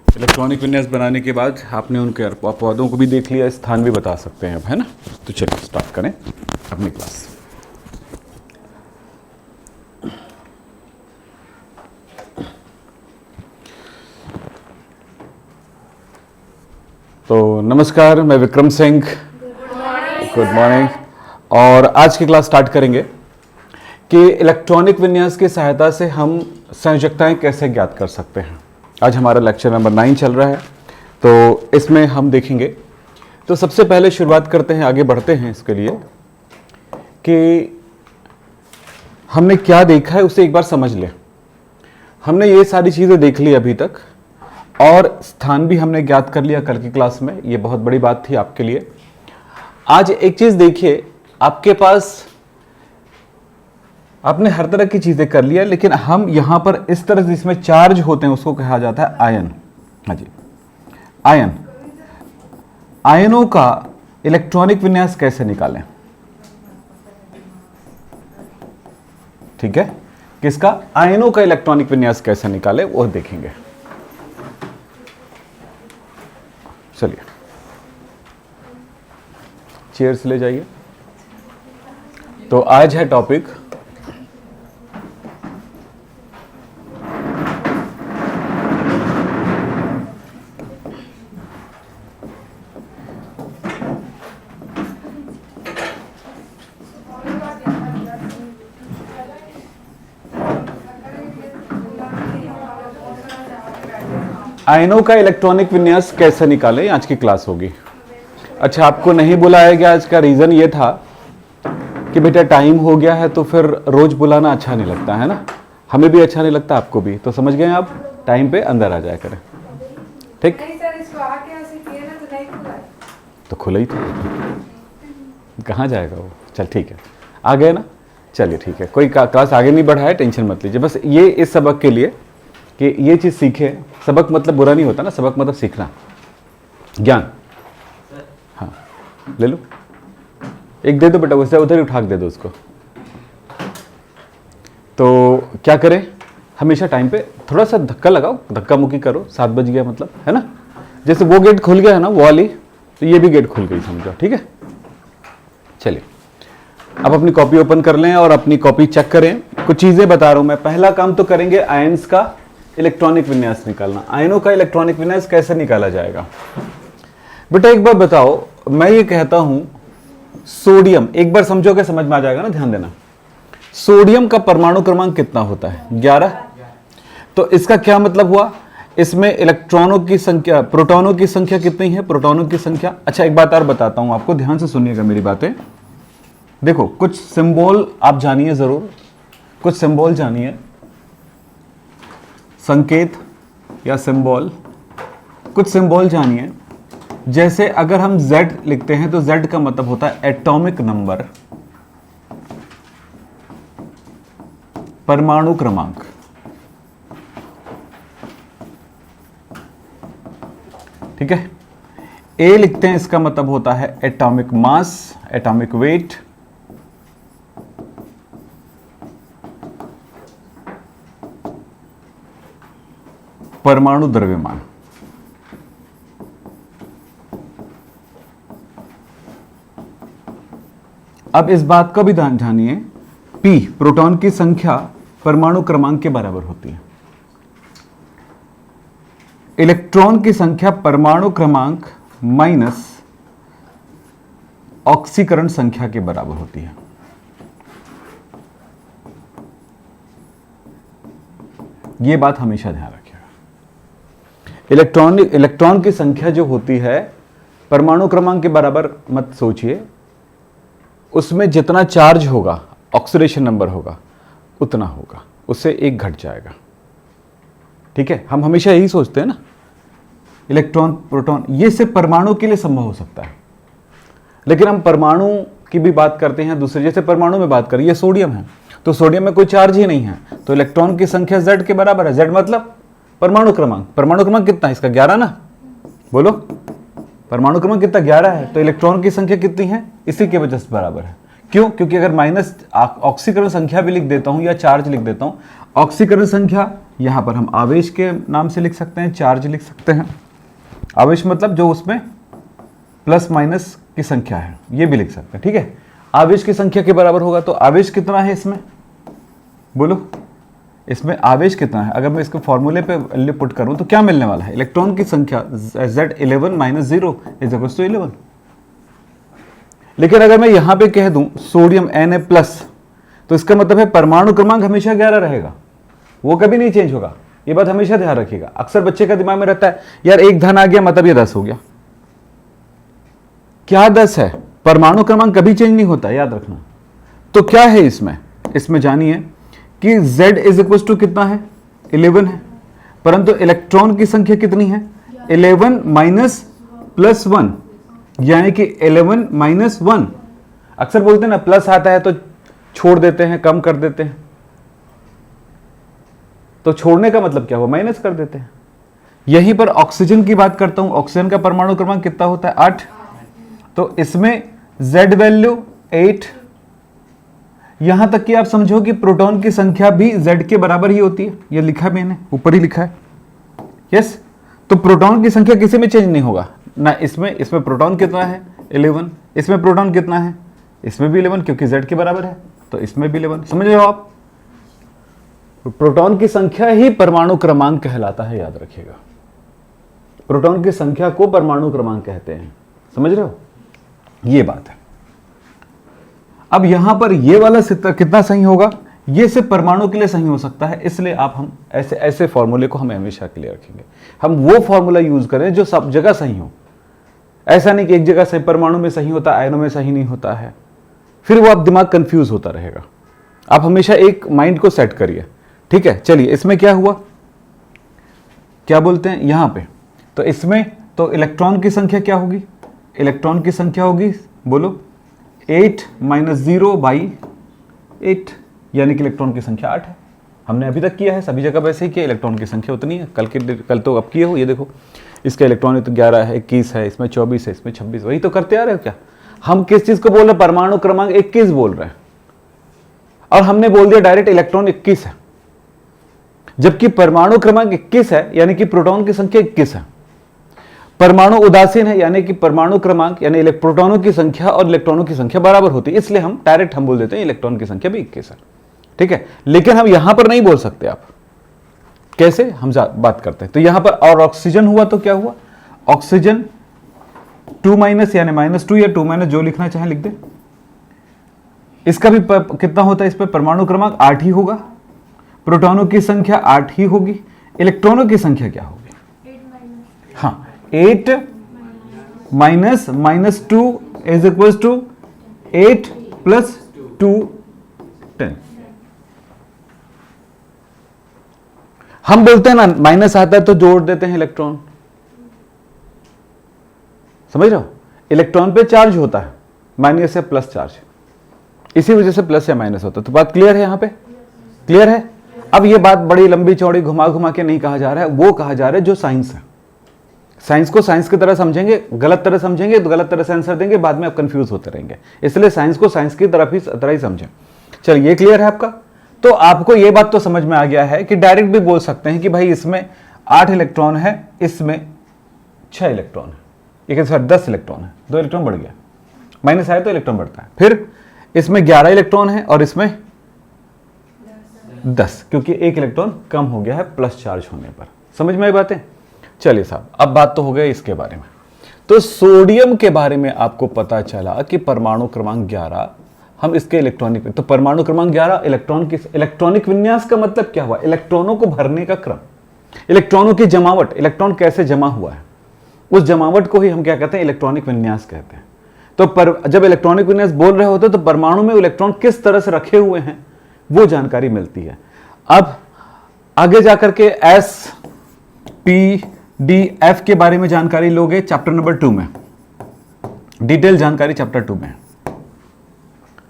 Electronic विन्यास बनाने के बाद आपने उनके पौधों को भी देख लिया, स्थान भी बता सकते हैं अब, है ना। तो चलिए स्टार्ट करें अपनी क्लास। तो नमस्कार, मैं विक्रम सिंह, गुड मॉर्निंग। और आज की क्लास स्टार्ट करेंगे कि इलेक्ट्रॉनिक विन्यास की सहायता से हम संयोजकताएं कैसे ज्ञात कर सकते हैं। आज हमारा लेक्चर नंबर 9 चल रहा है, तो इसमें हम देखेंगे। तो सबसे पहले शुरुआत करते हैं, आगे बढ़ते हैं इसके लिए कि हमने क्या देखा है उसे एक बार समझ लें। हमने ये सारी चीज़ें देख ली अभी तक और स्थान भी हमने ज्ञात कर लिया कल की क्लास में। ये बहुत बड़ी बात थी आपके लिए। आज एक चीज़ देखिए, आपके पास आपने हर तरह की चीज़ें कर लिया, लेकिन हम यहाँ पर इस तरह से जिसमें चार्ज होते हैं उसको कहा जाता है आयन। हाँ जी, आयन। आयनों का इलेक्ट्रॉनिक विन्यास कैसे निकालें? ठीक है, किसका? आयनों का इलेक्ट्रॉनिक विन्यास कैसे निकालें वो देखेंगे। चलिए चेयर्स ले जाइए। तो आज है टॉपिक आयनों का इलेक्ट्रॉनिक विन्यास कैसे निकालें, आज की क्लास होगी। अच्छा, आपको नहीं बुलाया गया, आज का रीजन ये था कि बेटा टाइम हो गया है, तो फिर रोज बुलाना अच्छा नहीं लगता है ना, हमें भी अच्छा नहीं लगता, आपको भी। तो समझ गए आप, टाइम पे अंदर आ जाया करें, ठीक? तो खुला ही था, कहाँ जाएगा वो। चल ठीक है, आ गए ना, चलिए ठीक है। कोई क्लास आगे नहीं बढ़ा है, टेंशन मत लीजिए। बस ये इस सबक के लिए कि ये चीज़ सीखे। सबक मतलब बुरा नहीं होता ना, सबक मतलब सीखना, ज्ञान। हाँ ले लो, एक दे दो बेटा, वैसे उधर ही उठा के दे दो उसको। तो क्या करें, हमेशा टाइम पे थोड़ा सा धक्का लगाओ, धक्का मुक्की करो। 7 बज गया मतलब, है ना। जैसे वो गेट खुल गया है ना, वो वाली, तो ये भी गेट खुल गई समझो, ठीक है। चलिए अब अपनी कॉपी ओपन कर लें और अपनी कॉपी चेक करें। कुछ चीज़ें बता रहा हूं मैं। पहला काम तो करेंगे आयंस का इलेक्ट्रॉनिक विन्यास निकालना। आयनों का इलेक्ट्रॉनिक विन्यास कैसे निकाला जाएगा? बेटा एक बार बताओ, मैं ये कहता हूं सोडियम, एक बार समझोगे समझ में आ जाएगा ना, ध्यान देना। सोडियम का परमाणु क्रमांक कितना होता है? 11। तो इसका क्या मतलब हुआ? इसमें इलेक्ट्रॉनों की संख्या, प्रोटॉनों की संख्या कितनी है? प्रोटॉनों की संख्या। अच्छा एक बात और बताता हूं आपको, ध्यान से सुनिएगा मेरी बातें। देखो कुछ सिंबल आप जानिए जरूर, कुछ सिंबल जानिए, संकेत या सिंबल, कुछ सिंबल जानिए। जैसे अगर हम Z लिखते हैं तो Z का मतलब होता है एटॉमिक नंबर, परमाणु क्रमांक। ठीक है। A लिखते हैं, इसका मतलब होता है एटॉमिक मास, एटॉमिक वेट। परमाणु द्रव्यमान। अब इस बात का भी ध्यान जानिए, P प्रोटॉन की संख्या परमाणु क्रमांक के बराबर होती है। इलेक्ट्रॉन की संख्या परमाणु क्रमांक माइनस ऑक्सीकरण संख्या के बराबर होती है। यह बात हमेशा ध्यान रखिएगा। इलेक्ट्रॉन की संख्या जो होती है परमाणु क्रमांक के बराबर मत सोचिए, उसमें जितना चार्ज होगा, ऑक्सीडेशन नंबर होगा, उतना होगा, उससे एक घट जाएगा। ठीक है, हम हमेशा यही सोचते हैं ना, इलेक्ट्रॉन प्रोटॉन, ये सिर्फ परमाणु के लिए संभव हो सकता है। लेकिन हम परमाणु की भी बात करते हैं दूसरे, जैसे परमाणु में बात करें, ये सोडियम है, तो सोडियम में कोई चार्ज ही नहीं है, तो इलेक्ट्रॉन की संख्या Z के बराबर है। Z मतलब परमाणु क्रमांक। परमाणु क्रमांक कितना है इसका? 11 ना, बोलो। परमाणु क्रमांक कितना? 11 है। तो इलेक्ट्रॉन की संख्या कितनी है? इसी के वजह से बराबर है। क्यों? क्योंकि अगर माइनस ऑक्सीकरण संख्या भी लिख देता हूं या चार्ज लिख देता हूं, ऑक्सीकरण संख्या यहां पर हम आवेश के नाम से लिख सकते हैं, चार्ज लिख सकते हैं। आवेश मतलब जो उसमें प्लस माइनस की संख्या है, ये भी लिख सकते हैं, ठीक है। आवेश की संख्या के बराबर होगा, तो आवेश कितना है इसमें, बोलो इसमें आवेश कितना है। अगर मैं इसको फॉर्मूले पे वैल्यू पुट करूं तो क्या मिलने वाला है, इलेक्ट्रॉन की संख्या Z11 minus 0 is equal to 11। लेकिन अगर मैं यहां पे कह दूं सोडियम Na प्लस, तो इसका मतलब है परमाणु क्रमांक हमेशा 11 रहेगा, वो कभी नहीं चेंज होगा। ये बात हमेशा ध्यान रखिएगा। अक्सर बच्चे का दिमाग में रहता है यार एक धन आ गया मतलब ये 10 हो गया, क्या 10 है, परमाणु क्रमांक कभी चेंज नहीं होता, याद रखना। तो क्या है इसमें जानिए कि Z इज इक्वल टू कितना है, 11 है, परंतु इलेक्ट्रॉन की संख्या कितनी है, 11 माइनस प्लस 1, यानी कि 11 माइनस 1। अक्सर बोलते हैं ना प्लस आता है तो छोड़ देते हैं, कम कर देते हैं, तो छोड़ने का मतलब क्या हुआ, माइनस कर देते हैं। यहीं पर ऑक्सीजन की बात करता हूं, ऑक्सीजन का परमाणु क्रमांक कितना होता है, 8, तो इसमें Z वैल्यू 8। यहां तक कि आप समझो कि प्रोटॉन की संख्या भी Z के बराबर ही होती है, ये लिखा है मैंने, ऊपर ही लिखा है, यस। तो प्रोटॉन की संख्या किसी में चेंज नहीं होगा ना, इसमें प्रोटॉन कितना है 11, इसमें प्रोटॉन कितना है, इसमें भी 11 क्योंकि Z के बराबर है, तो इसमें भी 11। समझ रहे हो आप, प्रोटॉन की संख्या ही परमाणु क्रमांक कहलाता है, याद रखिएगा। प्रोटॉन की संख्या को परमाणु क्रमांक कहते हैं, समझ रहे हो, ये बात है। अब यहां पर ये वाला सूत्र कितना सही होगा, ये सिर्फ परमाणु के लिए सही हो सकता है, इसलिए आप हम ऐसे फॉर्मूले को हम हमेशा के लिए रखेंगे। हम वो फॉर्मूला यूज करें जो सब जगह सही हो। ऐसा नहीं कि एक जगह सही परमाणु में सही होता है, आयनों में सही नहीं होता है, फिर वो आप दिमाग कंफ्यूज होता रहेगा। आप हमेशा एक माइंड को सेट करिए, ठीक है। चलिए इसमें क्या हुआ, क्या बोलते हैं यहां पे, तो इसमें तो इलेक्ट्रॉन की संख्या क्या होगी, इलेक्ट्रॉन की संख्या होगी, बोलो 8 माइनस 0 बाई 8, यानी कि इलेक्ट्रॉन की संख्या 8 है। हमने अभी तक किया है, सभी जगह वैसे ही किया, इलेक्ट्रॉन की संख्या उतनी है। कल तो अब किए हो, ये देखो इसका इलेक्ट्रॉन तो 11 है, 21 है, इसमें 24 है, इसमें 26, वही तो करते आ रहे हो क्या। हम किस चीज को बोल रहे हैं, परमाणु क्रमांक 21 बोल रहे हैं, और हमने बोल दिया डायरेक्ट इलेक्ट्रॉन 21 है, जबकि परमाणु क्रमांक 21 है, यानी कि प्रोटॉन की संख्या 21 है। परमाणु उदासीन है, यानी कि परमाणु क्रमांक यानी प्रोटॉनों की संख्या और इलेक्ट्रॉनों की संख्या बराबर होती है, इसलिए हम डायरेक्ट बोल देते हैं इलेक्ट्रॉन की संख्या भी 21 है, ठीक है। लेकिन हम यहां पर नहीं बोल सकते, आप कैसे हम बात करते हैं। तो यहां पर और ऑक्सीजन हुआ तो क्या हुआ, ऑक्सीजन 2 माइनस यानी -2 या 2 माइनस, जो लिखना चाहे लिख दे। इसका भी कितना होता है, इस पर परमाणु क्रमांक 8 ही होगा, प्रोटॉनों की संख्या 8 ही होगी, इलेक्ट्रॉनों की संख्या क्या होगी, हाँ 8 minus -2 is equal to 8 plus 2 10। हम बोलते हैं ना माइनस आता है तो जोड़ देते हैं इलेक्ट्रॉन, समझ रहे हो, इलेक्ट्रॉन पे चार्ज होता है, माइनस या प्लस चार्ज, इसी वजह से प्लस या माइनस होता है। तो बात क्लियर है, यहां पे क्लियर है। अब ये बात बड़ी लंबी चौड़ी घुमा घुमा के नहीं कहा जा रहा है, वो कहा जा रहा है जो साइंस है। साइंस को साइंस की तरह समझेंगे, गलत तरह समझेंगे तो गलत तरह से आंसर देंगे, बाद में आप कंफ्यूज होते रहेंगे, इसलिए साइंस को साइंस की तरह ही समझें। चलिए ये क्लियर है आपका। तो आपको ये बात तो समझ में आ गया है कि डायरेक्ट भी बोल सकते हैं कि भाई इसमें 8 इलेक्ट्रॉन है, इसमें 6 इलेक्ट्रॉन है, एक साथ 10 इलेक्ट्रॉन है, 2 इलेक्ट्रॉन बढ़ गया, माइनस आए तो इलेक्ट्रॉन बढ़ता है। फिर इसमें 11 इलेक्ट्रॉन है और इसमें 10, क्योंकि एक इलेक्ट्रॉन कम हो गया है प्लस चार्ज होने पर। समझ में आई बातें। चलिए साहब, अब बात तो हो गई इसके बारे में। तो सोडियम के बारे में आपको पता चला कि परमाणु क्रमांक 11, हम इसके इलेक्ट्रॉनिक, तो परमाणु क्रमांक 11, इलेक्ट्रॉनिक विन्यास का मतलब क्या हुआ, इलेक्ट्रॉनों को भरने का क्रम, इलेक्ट्रॉनों की जमावट, इलेक्ट्रॉन कैसे जमा हुआ है, उस जमावट को ही हम क्या कहते हैं, इलेक्ट्रॉनिक विन्यास कहते हैं। तो जब इलेक्ट्रॉनिक विन्यास बोल रहे होते तो परमाणु में इलेक्ट्रॉन किस तरह से रखे हुए हैं वो जानकारी मिलती है। अब आगे जाकर के एस पी डी एफ के बारे में जानकारी लोगे चैप्टर नंबर 2 में, डिटेल जानकारी चैप्टर 2 में,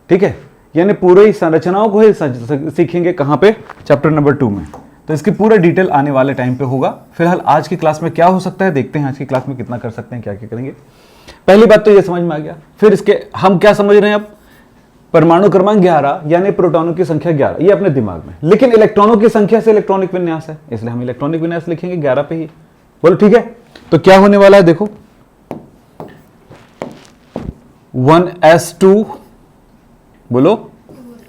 ठीक है। यानी पूरी संरचनाओं को ही सीखेंगे कहां पे, चैप्टर नंबर 2 में। तो इसकी पूरा डिटेल आने वाले टाइम पे होगा। फिलहाल आज की क्लास में क्या हो सकता है देखते हैं, आज की क्लास में कितना कर सकते हैं, क्या क्या करेंगे। पहली बात तो ये समझ में आ गया। फिर इसके हम क्या समझ रहे हैं, अब परमाणु क्रमांक 11 यानी प्रोटॉनों की संख्या 11, ये अपने दिमाग में। लेकिन इलेक्ट्रॉनों की संख्या से इलेक्ट्रॉनिक विन्यास है, इसलिए हम इलेक्ट्रॉनिक विन्यास लिखेंगे 11 पे ही। बोलो ठीक है। तो क्या होने वाला है देखो, 1s2, बोलो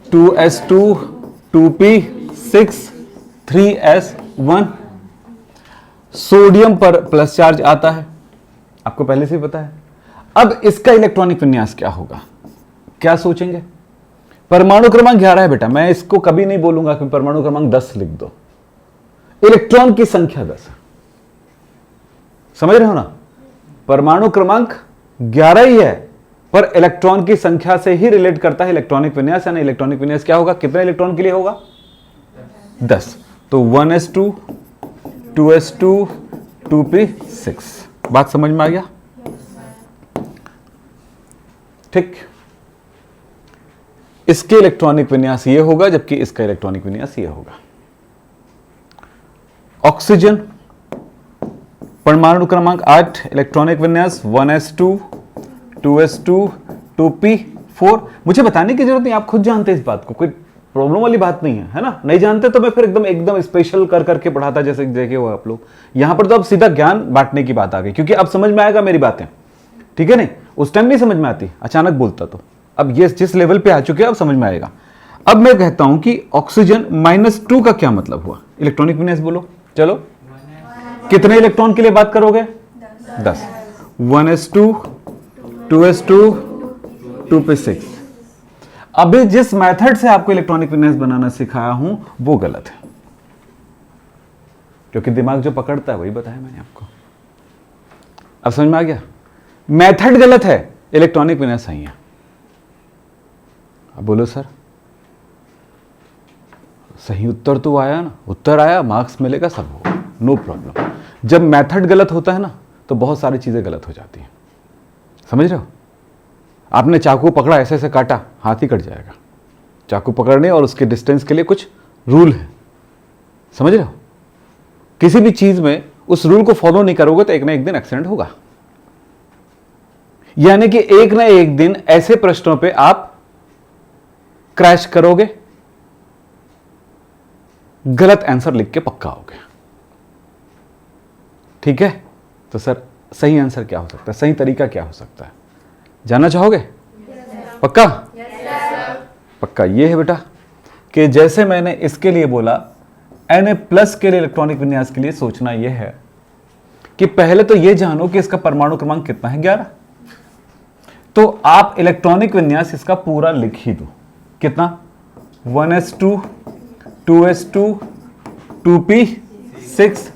2s2, 2p6, 3s1। सोडियम पर प्लस चार्ज आता है, आपको पहले से ही पता है। अब इसका इलेक्ट्रॉनिक विन्यास क्या होगा, क्या सोचेंगे? परमाणु क्रमांक 11 है बेटा, मैं इसको कभी नहीं बोलूंगा कि परमाणु क्रमांक 10 लिख दो, इलेक्ट्रॉन की संख्या 10 है। समझ रहे हो ना? परमाणु क्रमांक 11 ही है, पर इलेक्ट्रॉन की संख्या से ही रिलेट करता है इलेक्ट्रॉनिक विन्यास। यानी इलेक्ट्रॉनिक विन्यास क्या होगा, कितने इलेक्ट्रॉन के लिए होगा? 10। तो 1s2, 2s2, 2p6। बात समझ में आ गया? ठीक। इसके इलेक्ट्रॉनिक विन्यास ये होगा, जबकि इसका इलेक्ट्रॉनिक विन्यास ये होगा। ऑक्सीजन परमाणु क्रमांक 8, इलेक्ट्रॉनिक विन्यास 1s2, 2s2, 2p4। मुझे बताने की जरूरत नहीं, आप खुद जानते हैं इस बात को, कोई प्रॉब्लम वाली बात नहीं है ना? नहीं जानते तो मैं फिर एकदम स्पेशल कर करके पढ़ाता, जैसे देखे हो आप लोग। यहां पर तो अब सीधा ज्ञान बांटने की बात आ गई, क्योंकि अब समझ में आएगा मेरी बातें, ठीक है? नहीं, उस टाइम नहीं समझ में आती, अचानक बोलता तो। अब ये जिस लेवल पे आ चुके हैं, अब समझ में आएगा। अब मैं कहता हूं कि ऑक्सीजन -2 का क्या मतलब हुआ, इलेक्ट्रॉनिक विन्यास बोलो। चलो, कितने इलेक्ट्रॉन के लिए बात करोगे? 10। 1s2, 2s2, 2p6। अभी जिस मेथड से आपको इलेक्ट्रॉनिक विन्यास बनाना सिखाया हूं वो गलत है, क्योंकि दिमाग जो पकड़ता है वही बताया मैंने आपको। अब समझ में आ गया? मेथड गलत है, इलेक्ट्रॉनिक विन्यास सही है। अब बोलो सर, सही उत्तर तो आया ना? उत्तर आया, मार्क्स मिलेगा, सब होगा, नो प्रॉब्लम। जब मेथड गलत होता है ना, तो बहुत सारी चीजें गलत हो जाती हैं। समझ रहे हो? आपने चाकू पकड़ा, ऐसे ऐसे काटा, हाथ ही कट जाएगा। चाकू पकड़ने और उसके डिस्टेंस के लिए कुछ रूल है, समझ रहे हो? किसी भी चीज में उस रूल को फॉलो नहीं करोगे तो एक ना एक दिन एक्सीडेंट होगा। यानी कि एक ना एक दिन ऐसे प्रश्नों पे आप क्रैश करोगे, गलत आंसर लिख के पक्का होगे। ठीक है? तो सर सही आंसर क्या हो सकता है, सही तरीका क्या हो सकता है, जानना चाहोगे? पक्का? पक्का ये है बेटा कि जैसे मैंने इसके लिए बोला, Na+ के लिए इलेक्ट्रॉनिक विन्यास के लिए सोचना यह है कि पहले तो यह जानो कि इसका परमाणु क्रमांक कितना है, 11। तो आप इलेक्ट्रॉनिक विन्यास इसका पूरा लिख ही दो। कितना? 1s2, 2s2, 2p6,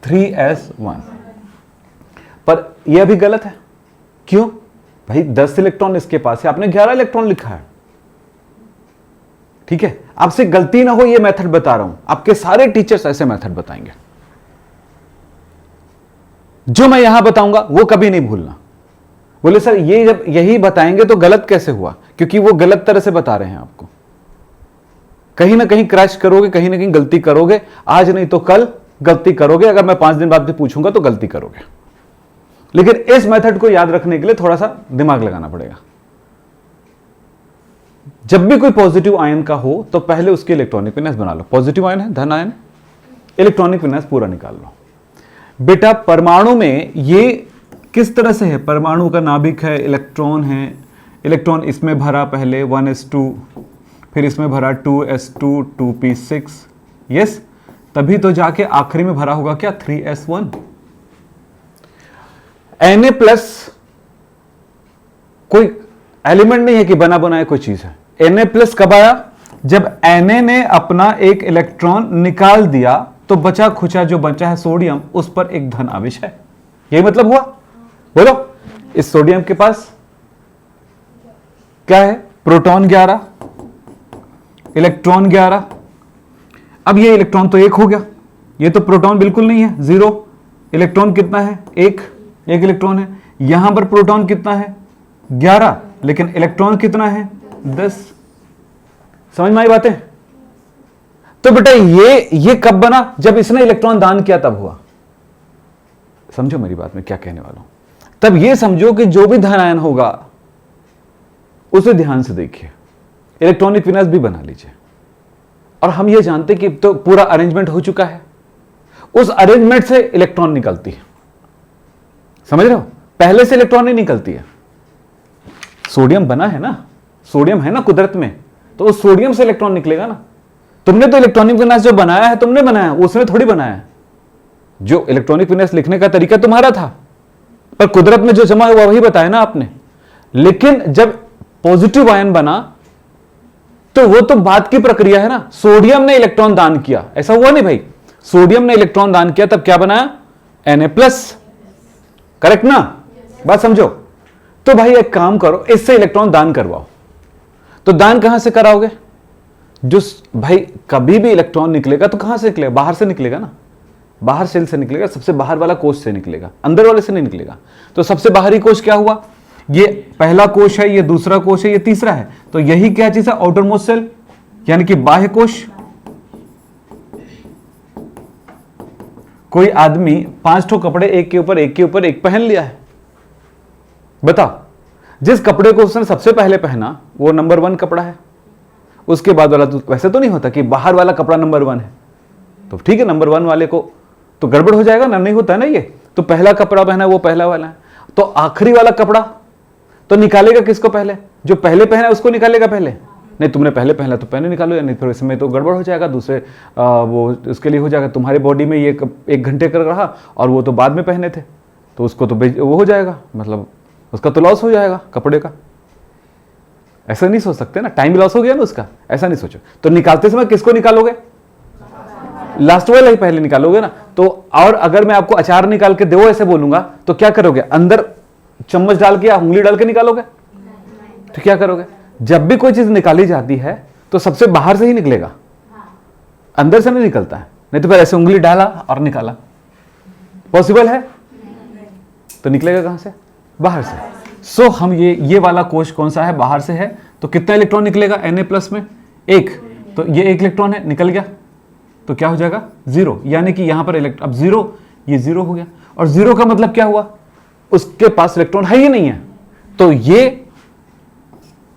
3s1। पर यह भी गलत है। क्यों भाई? 10 इलेक्ट्रॉन इसके पास है, आपने 11 इलेक्ट्रॉन लिखा है। ठीक है, आपसे गलती ना हो ये मेथड बता रहा हूं, आपके सारे टीचर्स ऐसे मेथड बताएंगे। जो मैं यहां बताऊंगा वो कभी नहीं भूलना। बोले सर ये जब यही बताएंगे तो गलत कैसे हुआ? क्योंकि वो गलत तरह से बता रहे हैं आपको। कहीं ना कहीं क्रैश करोगे, कहीं ना कहीं गलती करोगे, आज नहीं तो कल गलती करोगे। अगर मैं 5 दिन बाद भी पूछूंगा तो गलती करोगे। लेकिन इस मेथड को याद रखने के लिए थोड़ा सा दिमाग लगाना पड़ेगा। जब भी कोई पॉजिटिव आयन का हो तो पहले उसके इलेक्ट्रॉनिक विन्यास बना लो। पॉजिटिव आयन है, धन आयन, इलेक्ट्रॉनिक विन्यास पूरा निकाल लो। बेटा परमाणु में ये किस तरह से है? परमाणु का नाभिक है, इलेक्ट्रॉन है, इलेक्ट्रॉन इसमें भरा पहले 1s2, फिर इसमें भरा 2s2, 2p6, यस, तभी तो जाके आखिरी में भरा होगा क्या? 3s1। Na+ कोई एलिमेंट नहीं है कि बना बनाया कोई चीज है। Na+ कब आया? जब Na ने अपना एक इलेक्ट्रॉन निकाल दिया तो बचा खुचा जो बचा है सोडियम, उस पर एक धन आवेश है। यही मतलब हुआ। बोलो, इस सोडियम के पास क्या है? Proton 11, electron 11। अब ये इलेक्ट्रॉन तो 1 हो गया, ये तो प्रोटॉन बिल्कुल नहीं है, 0। इलेक्ट्रॉन कितना है? 1 इलेक्ट्रॉन है। यहां पर प्रोटॉन कितना है? 11, लेकिन इलेक्ट्रॉन कितना है? 10। समझ में आई बातें? तो बेटा ये कब बना? जब इसने इलेक्ट्रॉन दान किया तब हुआ। समझो मेरी बात में क्या कहने वाला हूं। तब ये समझो कि जो भी धन आयन होगा उसे ध्यान से देखिए। इलेक्ट्रॉनिक विन्यास भी बना लीजिए। और हम ये जानते कि तो पूरा अरेंजमेंट हो चुका है, उस अरेंजमेंट से इलेक्ट्रॉन निकलती है, समझ रहे हो? पहले से इलेक्ट्रॉन नहीं निकलती है। सोडियम बना है ना, सोडियम है ना कुदरत में, तो उस सोडियम से इलेक्ट्रॉन निकलेगा ना। तुमने तो इलेक्ट्रॉनिक विन्यास जो बनाया है तुमने बनाया, उसने थोड़ी बनाया है। जो इलेक्ट्रॉनिक विन्यास लिखने का तरीका तुम्हारा था, पर कुदरत में जो जमा हुआ वही बताया ना आपने। लेकिन जब पॉजिटिव आयन बना तो वो तो बात की प्रक्रिया है ना। सोडियम ने इलेक्ट्रॉन दान किया, ऐसा हुआ नहीं भाई, सोडियम ने इलेक्ट्रॉन दान किया तब क्या बनाया? Na+, करेक्ट ना? बात समझो। तो भाई एक काम करो, इससे इलेक्ट्रॉन दान करवाओ। तो दान कहां से कराओगे? जो भाई कभी भी इलेक्ट्रॉन निकलेगा तो कहां से निकलेगा? बाहर से निकलेगा ना, बाहर सेल से निकलेगा, सबसे बाहर वाला कोश से निकलेगा, अंदर वाले से नहीं निकलेगा। तो सबसे बाहरी कोश क्या हुआ? ये पहला कोश है, ये दूसरा कोश है, ये तीसरा है। तो यही क्या चीज है? आउटरमोस्ट सेल, यानी कि बाह्य कोश। कोई आदमी 5 ठो कपड़े एक के ऊपर एक के ऊपर एक पहन लिया है, बताओ, जिस कपड़े को उसने सबसे पहले पहना वो नंबर 1 कपड़ा है, उसके बाद वाला तो वैसे तो नहीं होता कि बाहर वाला कपड़ा नंबर 1 है, तो ठीक है, नंबर 1 वाले को तो गड़बड़ हो जाएगा ना, नहीं होता है ना ये। तो पहला कपड़ा पहना वो पहला वाला है, तो आखिरी वाला कपड़ा तो निकालेगा किसको पहले? जो पहले पहना उसको निकालेगा पहले। नहीं, तुमने पहले पहना तो पहले निकालो, या नहीं फिर इसमें तो गड़बड़ हो जाएगा, दूसरे वो उसके लिए हो जाएगा। तुम्हारे बॉडी में ये 1 घंटे कर रहा और वो तो बाद में पहने थे, तो उसको तो वो हो जाएगा, मतलब उसका तो लॉस हो जाएगा कपड़े का। ऐसा नहीं सोच सकते ना, टाइम लॉस हो गया ना उसका, ऐसा नहीं सोचो। तो निकालते समय किसको निकालोगे? लास्ट वाला ही पहले निकालोगे ना। तो और अगर मैं आपको अचार निकाल के दो ऐसे बोलूंगा तो क्या करोगे? अंदर चम्मच डाल के या उंगली डाल के निकालोगे? तो क्या करोगे? जब भी कोई चीज निकाली जाती है तो सबसे बाहर से ही निकलेगा, अंदर से नहीं निकलता है। नहीं तो फिर ऐसे उंगली डाला और निकाला, पॉसिबल है? तो निकलेगा कहां से? बाहर से। सो हम ये वाला कोश कौन सा है? बाहर से है। तो कितना इलेक्ट्रॉन निकलेगा Na+ में? 1। तो ये 1 इलेक्ट्रॉन है, निकल गया, तो क्या हो जाएगा? 0। यानी कि यहां पर अब 0, ये 0 हो गया। और 0 का मतलब क्या हुआ? उसके पास इलेक्ट्रॉन है ही नहीं है, तो ये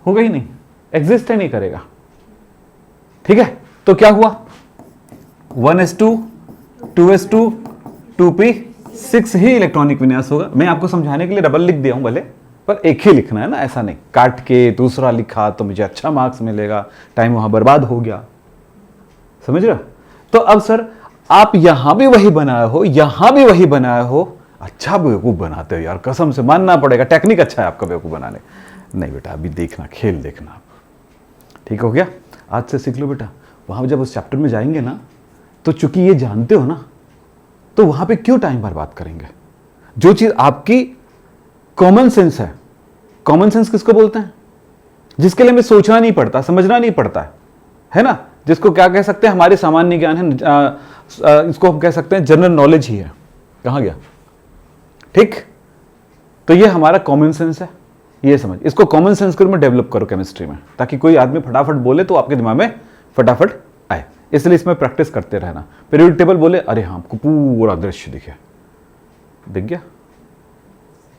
होगा ही नहीं, एग्जिस्ट ही नहीं करेगा। ठीक है, तो क्या हुआ? 1s2 2s2 2p6 ही इलेक्ट्रॉनिक विन्यास होगा। मैं आपको समझाने के लिए डबल लिख दिया हूं भले, पर एक ही लिखना है ना, ऐसा नहीं काट के दूसरा लिखा तो मुझे अच्छा मार्क्स मिलेगा, टाइम वहां बर्बाद हो गया, समझ रहे हो? तो अब सर आप यहां भी वही बनाए हो, यहां भी वही बनाए हो, अच्छा बेवकूफ बनाते हो यार, कसम से मानना पड़ेगा, टेक्निक अच्छा है आपका बेवकूफ बनाने। नहीं बेटा, अभी देखना, खेल देखना आप, ठीक हो गया? आज से सीख लो बेटा। वहां जब उस चैप्टर में जाएंगे ना, तो चूंकि ये जानते हो ना, तो वहां पे क्यों टाइम बर्बाद करेंगे? जो चीज आपकी कॉमन सेंस है, कॉमन सेंस किसको बोलते हैं? जिसके लिए हमें सोचना नहीं पड़ता, समझना नहीं पड़ता है ना, जिसको क्या कह सकते हैं? हमारे सामान्य ज्ञान है, इसको हम कह सकते हैं जनरल नॉलेज ही है। कहां गया? ठीक, तो ये हमारा कॉमन सेंस है, ये समझ, इसको कॉमन सेंस के रूप में डेवलप करो केमिस्ट्री में, ताकि कोई आदमी फटाफट बोले तो आपके दिमाग में फटाफट आए। इसलिए इसमें प्रैक्टिस करते रहना। पीरियोडिक टेबल बोले, अरे हाँ, आपको पूरा दृश्य दिखे, दिख गया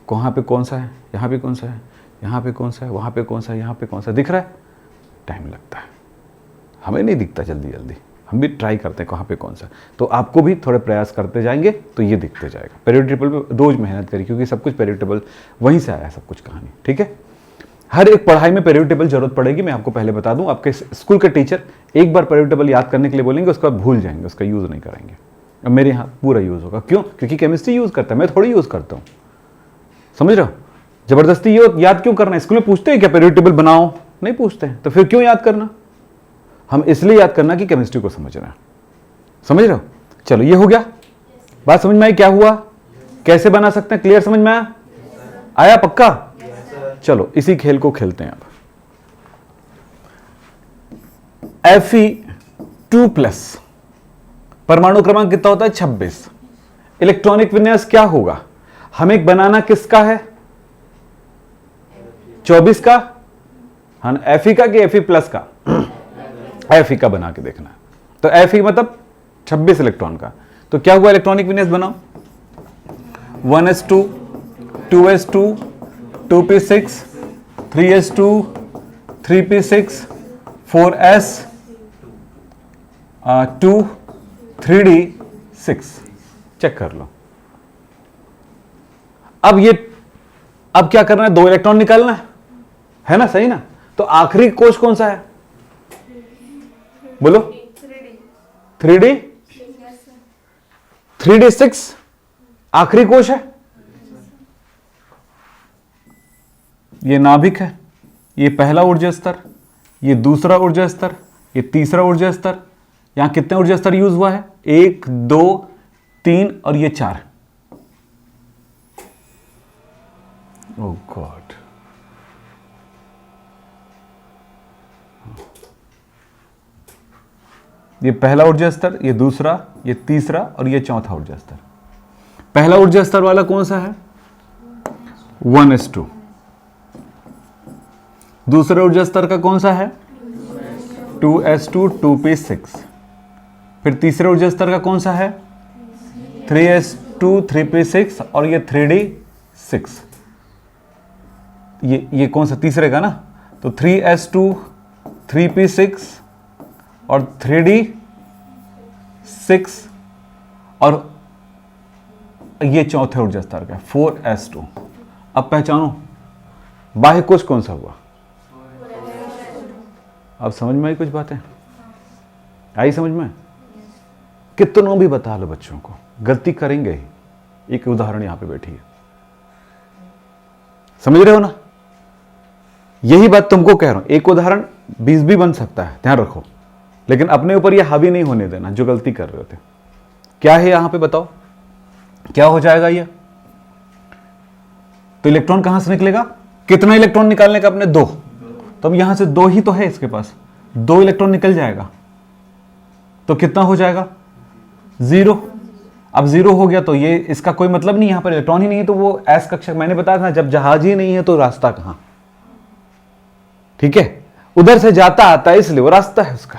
कहाँ पे कौन सा है, यहाँ पे कौन सा है, यहाँ पे कौन सा है, वहाँ पे कौन सा है, यहाँ पे कौन सा दिख रहा है? टाइम लगता है, हमें नहीं दिखता जल्दी जल्दी, हम भी ट्राई करते हैं कहाँ पे कौन सा। तो आपको भी थोड़े प्रयास करते जाएंगे तो ये दिखते जाएगा। पीरियोडिक टेबल पे रोज मेहनत करिए, क्योंकि सब कुछ पीरियोडिक टेबल वहीं से आया है, सब कुछ कहानी, ठीक है? हर एक पढ़ाई में पीरियोडिक टेबल जरूरत पड़ेगी। मैं आपको पहले बता दूं, आपके स्कूल के टीचर एक बार पीरियोडिक टेबल याद करने के लिए बोलेंगे, उसका भूल जाएंगे, उसका यूज नहीं करेंगे। अब मेरे यहाँ पूरा यूज होगा, क्यों? क्योंकि केमिस्ट्री यूज करता है, मैं थोड़ी यूज करता हूँ, समझ रहे हो? जबरदस्ती ये याद क्यों करना? स्कूल में पूछते हैं क्या पीरियोडिक टेबल बनाओ? नहीं पूछते हैं, तो फिर क्यों याद करना? हम इसलिए याद करना कि केमिस्ट्री को समझना है, समझ रहे हो? चलो, ये हो गया, बात समझ में आई क्या हुआ, कैसे बना सकते हैं? क्लियर, समझ में आया? आया पक्का? चलो इसी खेल को खेलते हैं अब। Fe2+, परमाणु क्रमांक कितना होता है? 26। इलेक्ट्रॉनिक विन्यास क्या होगा? हमें बनाना किसका है? 24 का, हाँ, Fe का कि Fe+ का? Fe का बना के देखना है। तो Fe मतलब 26 इलेक्ट्रॉन का। तो क्या हुआ? इलेक्ट्रॉनिक विन्यास बनाओ, 1s2 2s2 2p6 3s2 3p6 4s 2 3d 6। Check कर लो। अब क्या करना है, 2 इलेक्ट्रॉन निकालना है ना, सही ना। तो आखिरी कोश कौन सा है, बोलो। 3d 6 आखिरी कोश है। ये नाभिक है, ये पहला ऊर्जा स्तर, ये दूसरा ऊर्जा स्तर, ये तीसरा ऊर्जा स्तर। यहां कितने ऊर्जा स्तर यूज हुआ है, 1 2 3 और ये 4। ओह गॉड, ये पहला ऊर्जा स्तर, ये दूसरा, ये तीसरा और ये चौथा ऊर्जा स्तर। पहला ऊर्जा स्तर वाला कौन सा है, 1s2। दूसरे ऊर्जा स्तर का कौन सा है, 2s2 2p6। फिर तीसरे ऊर्जा स्तर का कौन सा है, 3s2 3p6 और ये 3d6। ये कौन सा, तीसरे का ना। तो 3s2 3p6 और 3d6 और ये चौथे ऊर्जा स्तर का 4s2। अब पहचानो बाह्य कोश कौन सा हुआ। अब समझ में आई कुछ बातें, आई समझ में। कितनों भी बता लो बच्चों को, गलती करेंगे ही। एक उदाहरण यहां पे बैठी है, समझ रहे हो ना। यही बात तुमको कह रहा हूं, एक उदाहरण 20 भी बन सकता है, ध्यान रखो। लेकिन अपने ऊपर यह हावी नहीं होने देना जो गलती कर रहे थे। क्या है यहां पे बताओ, क्या हो जाएगा ये। तो इलेक्ट्रॉन कहां से निकलेगा, कितना इलेक्ट्रॉन निकालने का अपने, 2। तो अब यहां से 2 ही तो है इसके पास, 2 इलेक्ट्रॉन निकल जाएगा। तो कितना हो जाएगा, 0। अब 0 हो गया तो ये इसका कोई मतलब नहीं, यहां पर इलेक्ट्रॉन ही नहीं है। तो वो एस कक्षा, मैंने बताया था जब जहाज ही नहीं है तो रास्ता कहां, ठीक है। उधर से जाता आता है इसलिए वो रास्ता है उसका,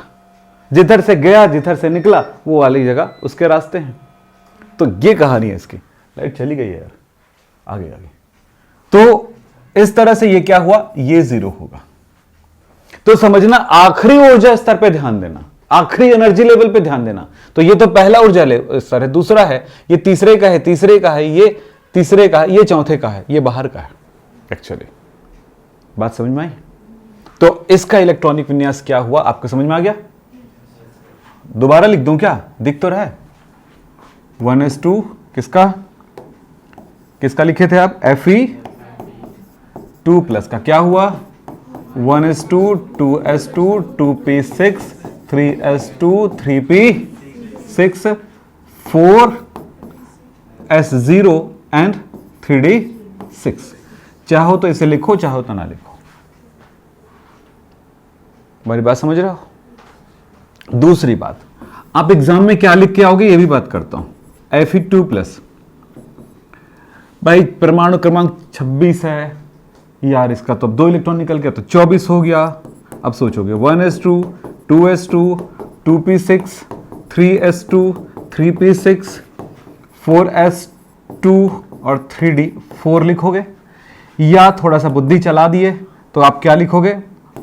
जिधर से गया जिधर से निकला वो वाली जगह उसके रास्ते हैं। तो ये कहानी है इसकी। लाइट चली गई है यार, आगे आगे। तो इस तरह से ये क्या हुआ, ये 0 होगा। तो समझना, आखिरी ऊर्जा स्तर पे ध्यान देना, आखिरी एनर्जी लेवल पे ध्यान देना। तो ये तो पहला ऊर्जा स्तर है, दूसरा है, ये तीसरे का है, तीसरे का है, ये तीसरे का है, ये चौथे का है, ये बाहर का है एक्चुअली। बात समझ में आई। तो इसका इलेक्ट्रॉनिक विन्यास क्या हुआ आपको समझ में आ गया। दोबारा लिख दूं क्या, दिख तो रहा है। 1s2 किसका किसका लिखे थे आप, Fe2 प्लस का क्या हुआ, 1s2 2s2 2p6 3s2 3p6 4s0 and 3d6। चाहो तो इसे लिखो, चाहो तो ना लिखो। मेरी बात समझ रहे हो। दूसरी बात, आप एग्जाम में क्या लिख के आओगे ये भी बात करता हूं। Fe2 प्लस, भाई परमाणु क्रमांक 26 है यार, इसका तो अब 2 इलेक्ट्रॉन निकल गया तो 24 हो गया। अब सोचोगे 1s2 2s2 2p6 3s2 3p6 4s2 और 3d4 लिखोगे, या थोड़ा सा बुद्धि चला दिए तो आप क्या लिखोगे,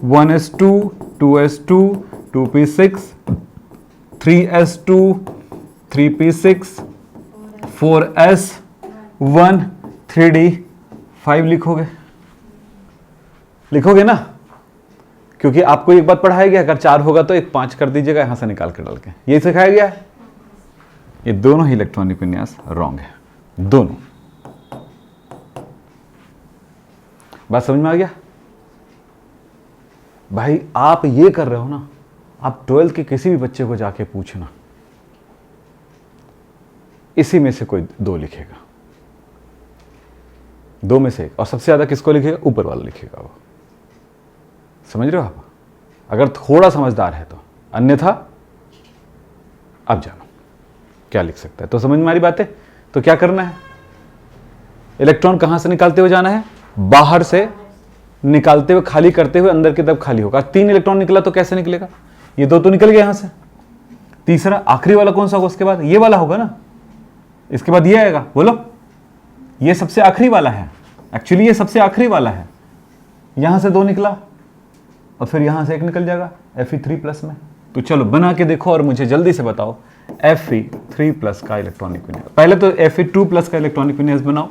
1s2 2s2 2p6 3s2 3p6 4s1 3d5 लिखोगे ना। क्योंकि आपको एक बात पढ़ाया गया, अगर 4 होगा तो एक 5 कर दीजिएगा यहां से निकाल के डाल के, यही सिखाया गया है। ये दोनों ही इलेक्ट्रॉनिक विन्यास रॉन्ग है, दोनों। बात समझ में आ गया भाई। आप ये कर रहे हो ना, आप 12th के किसी भी बच्चे को जाके पूछना, इसी में से कोई 2 लिखेगा, 2 में से एक। और सबसे ज्यादा किसको लिखेगा, ऊपर वाला लिखेगा वो। समझ रहे हो आप, अगर थोड़ा समझदार है तो। अन्यथा अब जानो क्या लिख सकता है। तो समझ में आ रही बातें। तो क्या करना है, इलेक्ट्रॉन कहां से निकालते हुए जाना है, बाहर से निकालते हुए, खाली करते हुए अंदर की तरफ खाली होगा। 3 इलेक्ट्रॉन निकला तो कैसे निकलेगा, ये 2 तो निकल गया यहां से। तीसरा आखिरी वाला कौन सा होगा, उसके बाद ये वाला होगा ना, इसके बाद ये आएगा। बोलो, ये सबसे आखिरी वाला है, एक्चुअली ये सबसे आखिरी वाला है। यहां से 2 निकला और फिर यहाँ से एक निकल जाएगा Fe3+ में। तो चलो बना के देखो और मुझे जल्दी से बताओ Fe3+ का इलेक्ट्रॉनिक विन्यास। पहले तो Fe2+ का इलेक्ट्रॉनिक विन्यास बनाओ,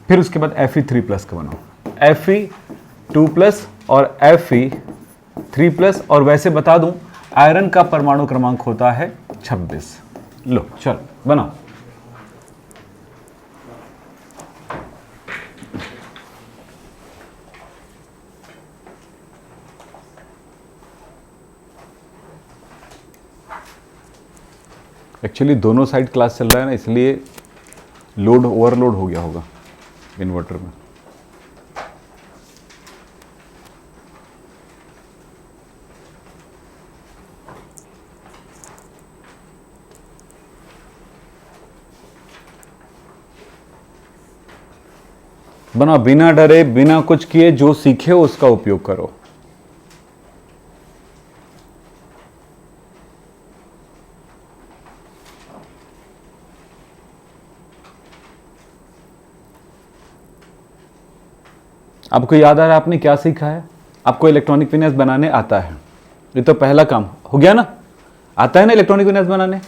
फिर उसके बाद Fe3+ का बनाओ। Fe2+ और Fe3+, और वैसे बता दूं आयरन का परमाणु क्रमांक होता है 26। लो चलो बनाओ। एक्चुअली दोनों साइड क्लास चल रहा है ना, इसलिए लोड ओवरलोड हो गया होगा इन्वर्टर में। बना, बिना डरे बिना कुछ किए जो सीखे उसका उपयोग करो। आपको याद आ रहा है आपने क्या सीखा है? आपको इलेक्ट्रॉनिक विन्यास बनाने आता है, ये तो पहला काम हो गया ना। आता है ना इलेक्ट्रॉनिक विन्यास बनाने?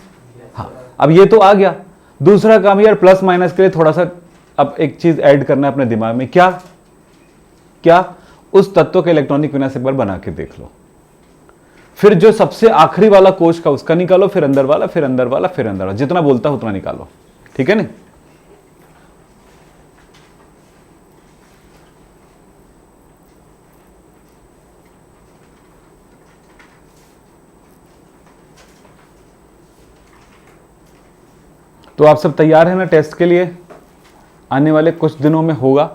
हाँ, अब ये तो आ गया। दूसरा काम यार, प्लस माइनस के लिए थोड़ा सा अब एक चीज ऐड करना है अपने दिमाग में। क्या क्या? उस तत्व का इलेक्ट्रॉनिक विन्यास एक बार बना के देख लो। फिर जो सबसे आखिरी वाला कोश का उसका निकालो, फिर अंदर वाला, फिर अंदर वाला, फिर अंदर वाला, जितना बोलता है उतना निकालो। ठीक है ना? तो आप सब तैयार हैं ना टेस्ट के लिए? आने वाले कुछ दिनों में होगा।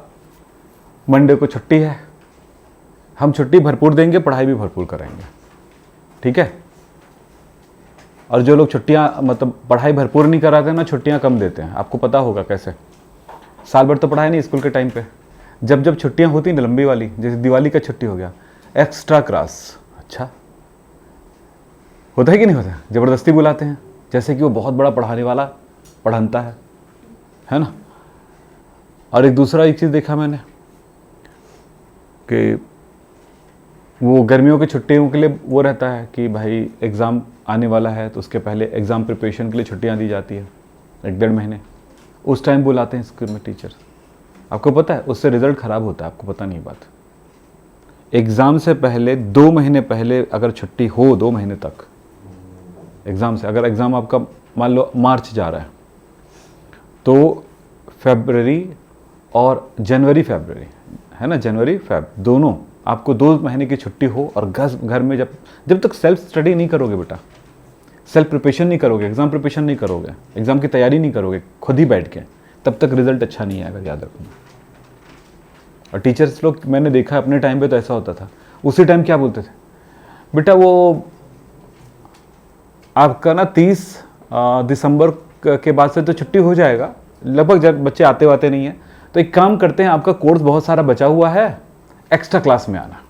मंडे को छुट्टी है, हम छुट्टी भरपूर देंगे, पढ़ाई भी भरपूर करेंगे। ठीक है? और जो लोग छुट्टियां मतलब पढ़ाई भरपूर नहीं कराते ना, छुट्टियां कम देते हैं, आपको पता होगा कैसे। साल भर तो पढ़ाई नहीं स्कूल के टाइम पे, जब जब छुट्टियां होती हैं लंबी वाली, जैसे दिवाली का छुट्टी हो गया, एक्स्ट्रा क्लास। अच्छा होता है कि नहीं होता? जबरदस्ती बुलाते हैं, जैसे कि वो बहुत बड़ा पढ़ाने वाला पढ़ाता है ना। और एक दूसरा एक चीज़ देखा मैंने कि वो गर्मियों की छुट्टियों के लिए वो रहता है कि भाई एग्ज़ाम आने वाला है, तो उसके पहले एग्ज़ाम प्रिपरेशन के लिए छुट्टियां दी जाती है 1-1.5 महीने। उस टाइम बुलाते हैं स्कूल में टीचर। आपको पता है उससे रिजल्ट ख़राब होता है, आपको पता नहीं बात। एग्ज़ाम से पहले 2 महीने पहले अगर छुट्टी हो, 2 महीने तक एग्ज़ाम से, अगर एग्ज़ाम आपका मान लो मार्च जा रहा है, तो फरवरी और जनवरी फरवरी है ना, जनवरी फेब दोनों आपको 2 महीने की छुट्टी हो, और घर में जब तक सेल्फ स्टडी नहीं करोगे बेटा, सेल्फ प्रिपरेशन नहीं करोगे, एग्ज़ाम प्रिपरेशन नहीं करोगे, एग्ज़ाम की तैयारी नहीं करोगे खुद ही बैठ के, तब तक रिजल्ट अच्छा नहीं आएगा, याद रखना। और टीचर्स लोग मैंने देखा अपने टाइम पे तो ऐसा होता था, उसी टाइम क्या बोलते थे, बेटा वो आपका ना 30 दिसंबर के बाद से तो छुट्टी हो जाएगा, लगभग जब बच्चे आते वाते नहीं है, तो एक काम करते हैं, आपका कोर्स बहुत सारा बचा हुआ है, एक्स्ट्रा क्लास में आना।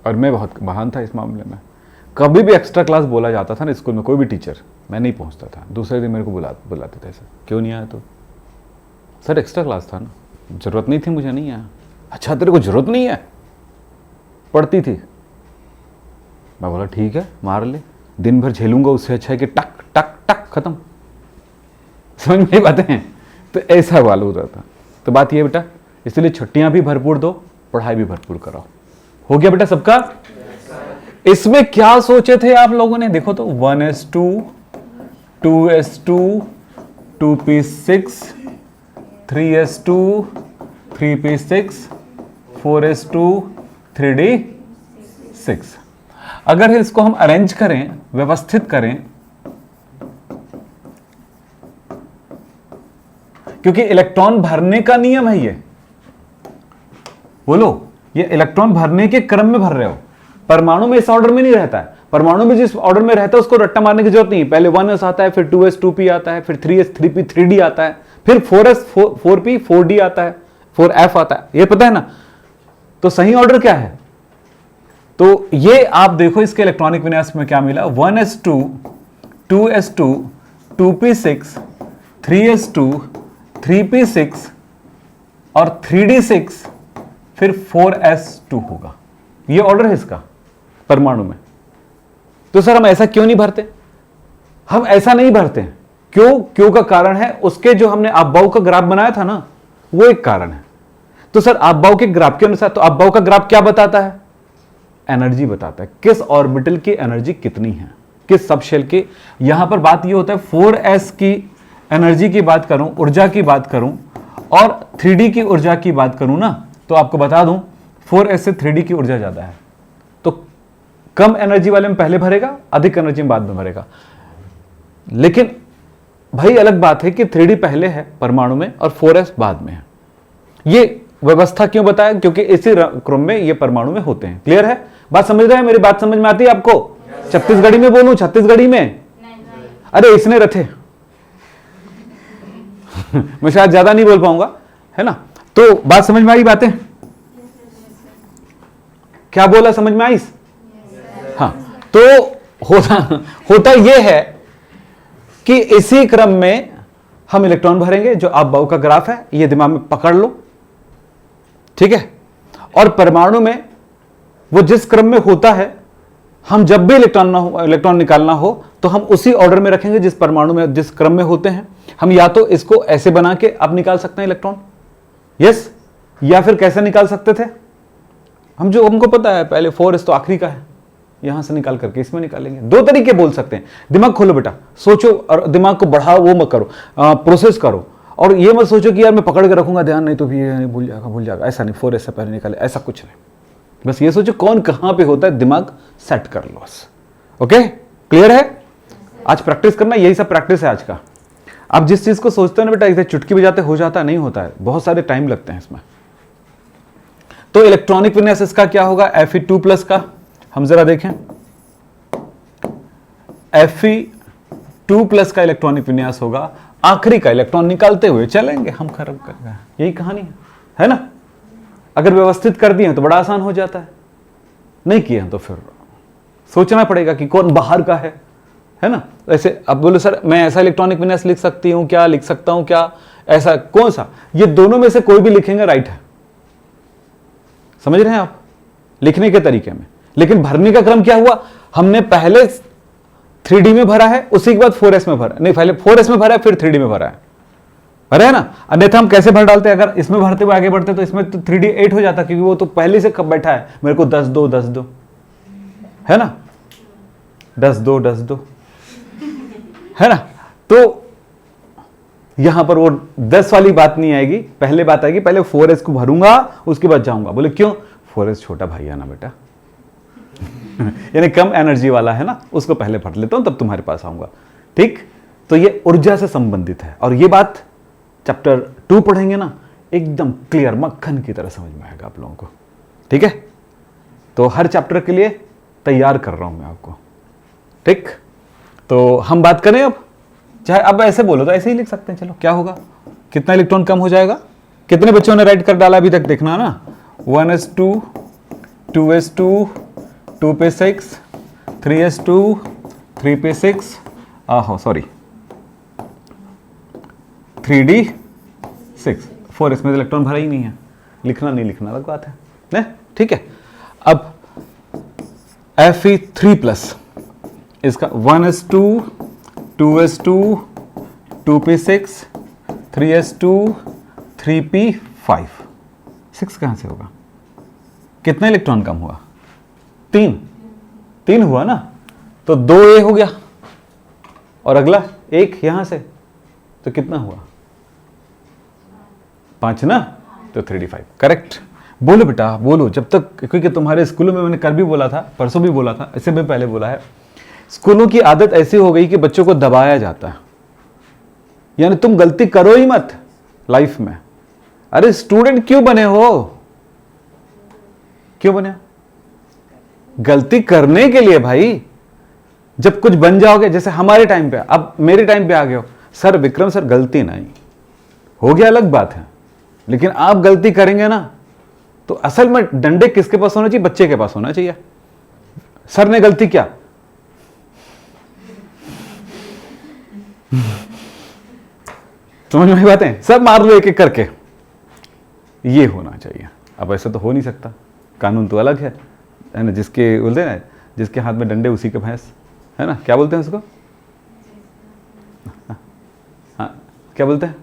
और मैं बहुत महान था इस मामले में, कभी भी एक्स्ट्रा क्लास बोला जाता था ना स्कूल में, कोई भी टीचर, मैं नहीं पहुंचता था, दूसरे दिन मेरे को बुलाते थे, सर क्यों नहीं आया? तो सर एक्स्ट्रा क्लास था ना, जरूरत नहीं थी, मुझे नहीं आया। अच्छा तेरे को जरूरत नहीं है? पढ़ती थी। मैं बोला ठीक है मार ले, दिन भर झेलूंगा, उससे अच्छा है कि टक टक टक खत्म। समझ में बातें हैं? तो ऐसा वाला होता था। तो बात ये बेटा, इसलिए छुट्टियां भी भरपूर दो, पढ़ाई भी भरपूर कराओ। हो गया बेटा सबका? इसमें क्या सोचे थे आप लोगों ने? देखो तो 1s2 2s2 2p6 3s2 3p6 4s2 3d6। अगर इसको हम अरेंज करें, व्यवस्थित करें, क्योंकि इलेक्ट्रॉन भरने का नियम है ये, बोलो, ये इलेक्ट्रॉन भरने के क्रम में भर रहे हो। परमाणु में इस ऑर्डर में नहीं रहता है, परमाणु में जिस ऑर्डर में रहता है उसको रट्टा मारने की जरूरत नहीं है। पहले 1s आता है, फिर 2s 2p आता है, फिर 3s 3p 3d आता है, फिर 4s 4p 4d आता है, 4f आता है, ये पता है ना। तो सही ऑर्डर क्या है? तो ये आप देखो इसके इलेक्ट्रॉनिक विन्यास में क्या मिला, 1s2 2s2 2p6 3s2 3p6 और 3d6 फिर 4s2 होगा। ये ऑर्डर है इसका परमाणु में। तो सर हम ऐसा क्यों नहीं भरते? हम ऐसा नहीं भरते। क्यों का कारण है उसके जो हमने आपबाऊ का ग्राफ बनाया था ना, वो एक कारण है। तो सर आपबाऊ के ग्राफ के अनुसार, तो आपबाऊ का ग्राफ क्या बताता है? एनर्जी बताता है, किस ऑर्बिटल की एनर्जी कितनी है, किस सबशेल की। यहां पर बात ये होता है 4s की एनर्जी की बात करूं, ऊर्जा की बात करूं, और 3D की ऊर्जा की बात करूं ना, तो आपको बता दूं 4s से 3D की ऊर्जा ज्यादा है। तो कम एनर्जी वाले में पहले भरेगा, अधिक एनर्जी में बाद में भरेगा। लेकिन भाई अलग बात है कि 3D पहले है परमाणु में और 4s बाद में है। ये व्यवस्था क्यों बताया? क्योंकि इसी क्रम में ये परमाणु में होते हैं। क्लियर है? बात समझ रहे हैं? मेरी बात समझ में आती है आपको? छत्तीसगढ़ी में बोलूं? छत्तीसगढ़ी में? अरे इसने रथे मैं शायद ज्यादा नहीं बोल पाऊंगा, है ना? तो बात समझ में आई? बातें क्या बोला, समझ में आई? हाँ, तो होता यह है कि इसी क्रम में हम इलेक्ट्रॉन भरेंगे। जो आपबाऊ का ग्राफ है ये दिमाग में पकड़ लो, ठीक है? और परमाणु में वो जिस क्रम में होता है, हम जब भी इलेक्ट्रॉन निकालना हो तो हम उसी ऑर्डर में रखेंगे जिस परमाणु में, जिस क्रम में होते हैं। हम या तो इसको ऐसे बना के अब निकाल सकते हैं इलेक्ट्रॉन, यस, या फिर कैसे निकाल सकते थे हमको पता है, पहले 4s तो आखिरी का है, यहां से निकाल करके इसमें निकालेंगे। दो तरीके बोल सकते हैं। दिमाग खोलो बेटा, सोचो और दिमाग को बढ़ाओ, वो मत करो, प्रोसेस करो। और ये मत सोचो कि यार मैं पकड़ के रखूंगा ध्यान, नहीं तो भी ये भूल जाएगा। ऐसा नहीं, 4s से पहले निकाले, ऐसा कुछ नहीं। बस ये सोचो कौन कहां पे होता है, दिमाग सेट कर लो बस। ओके, क्लियर है? आज प्रैक्टिस करना, यही सब प्रैक्टिस है आज का। आप जिस चीज को सोचते हो ना बेटा, इसे चुटकी बजाते हो जाता है, नहीं होता है, बहुत सारे टाइम लगते हैं इसमें। तो इलेक्ट्रॉनिक विन्यास इसका क्या होगा? Fe2+ का हम जरा देखें। Fe2+ का इलेक्ट्रॉनिक विन्यास होगा, आखिरी का इलेक्ट्रॉन निकालते हुए चलेंगे हम, खत्म करेंगे। यही कहानी है ना? अगर व्यवस्थित कर दिए तो बड़ा आसान हो जाता है, नहीं किए तो फिर सोचना पड़ेगा कि कौन बाहर का है ना? ऐसे अब बोलो सर मैं ऐसा इलेक्ट्रॉनिक विन्यास लिख सकती हूं क्या, लिख सकता हूं क्या, ऐसा कौन सा? ये दोनों में से कोई भी लिखेंगे राइट है। समझ रहे हैं आप? लिखने के तरीके में। लेकिन भरने का क्रम क्या हुआ? हमने पहले 3D में भरा है, उसी के बाद 4s में भरा, नहीं पहले 4s में भरा है फिर 3D में भरा है, भरा है ना? अन्यथा हम कैसे भर डालते हैं? अगर इसमें भरते हुए आगे बढ़ते तो इसमें तो 3D 8 हो जाता, क्योंकि वो तो पहले से कब बैठा है, मेरे को 10 दो है ना, 10 दो है ना? तो यहां पर वो 10 वाली बात नहीं आएगी, पहले बात आएगी, पहले 4s को भरूंगा उसके बाद जाऊंगा। बोले क्यों? 4s छोटा भाई है ना बेटा यानी कम एनर्जी वाला है ना, उसको पहले भर लेता हूं तब तुम्हारे पास आऊंगा। ठीक? तो ये ऊर्जा से संबंधित है, और ये बात चैप्टर 2 पढ़ेंगे ना, एकदम क्लियर मक्खन की तरह समझ में आएगा आप लोगों को। ठीक है? तो हर चैप्टर के लिए तैयार कर रहा हूं मैं आपको। ठीक? तो हम बात करें अब, चाहे अब ऐसे बोलो तो ऐसे ही लिख सकते हैं। चलो क्या होगा, कितना इलेक्ट्रॉन कम हो जाएगा? कितने बच्चों ने राइट कर डाला अभी तक, देखना ना। 1s2, 2s2, 2p6, 3s2, 3p6, sorry 3d6, 4s में इलेक्ट्रॉन भरा ही नहीं है, लिखना नहीं लिखना अलग बात है ने? ठीक है? अब Fe3+, इसका 1s2, 2s2, 2p6, 3s2, 3p5, 6 कहां से होगा? कितना इलेक्ट्रॉन कम हुआ? 3 हुआ ना, तो 2a हो गया, और अगला 1 यहां से, तो कितना हुआ? 5 ना, तो 3d5। करेक्ट? बोलो बेटा बोलो, जब तक, क्योंकि तुम्हारे स्कूलों में मैंने कल भी बोला था, परसों भी बोला था, इससे भी पहले बोला है, स्कूलों की आदत ऐसी हो गई कि बच्चों को दबाया जाता है, यानी तुम गलती करो ही मत लाइफ में। अरे स्टूडेंट क्यों बने हो? क्यों बने? गलती करने के लिए भाई। जब कुछ बन जाओगे, जैसे हमारे टाइम पे, अब मेरे टाइम पे आ गए हो, सर विक्रम सर गलती नहीं हो गया अलग बात है, लेकिन आप गलती करेंगे ना तो असल में डंडे किसके पास होना चाहिए? बच्चे के पास होना चाहिए। सर ने गलती किया, समझ में बातें, सब मार लो एक एक करके, ये होना चाहिए। अब ऐसा तो हो नहीं सकता, कानून तो अलग है ना। जिसके बोलते हैं ना, जिसके हाथ में डंडे उसी के भैंस, है ना, क्या बोलते हैं उसको? हाँ, क्या बोलते हैं?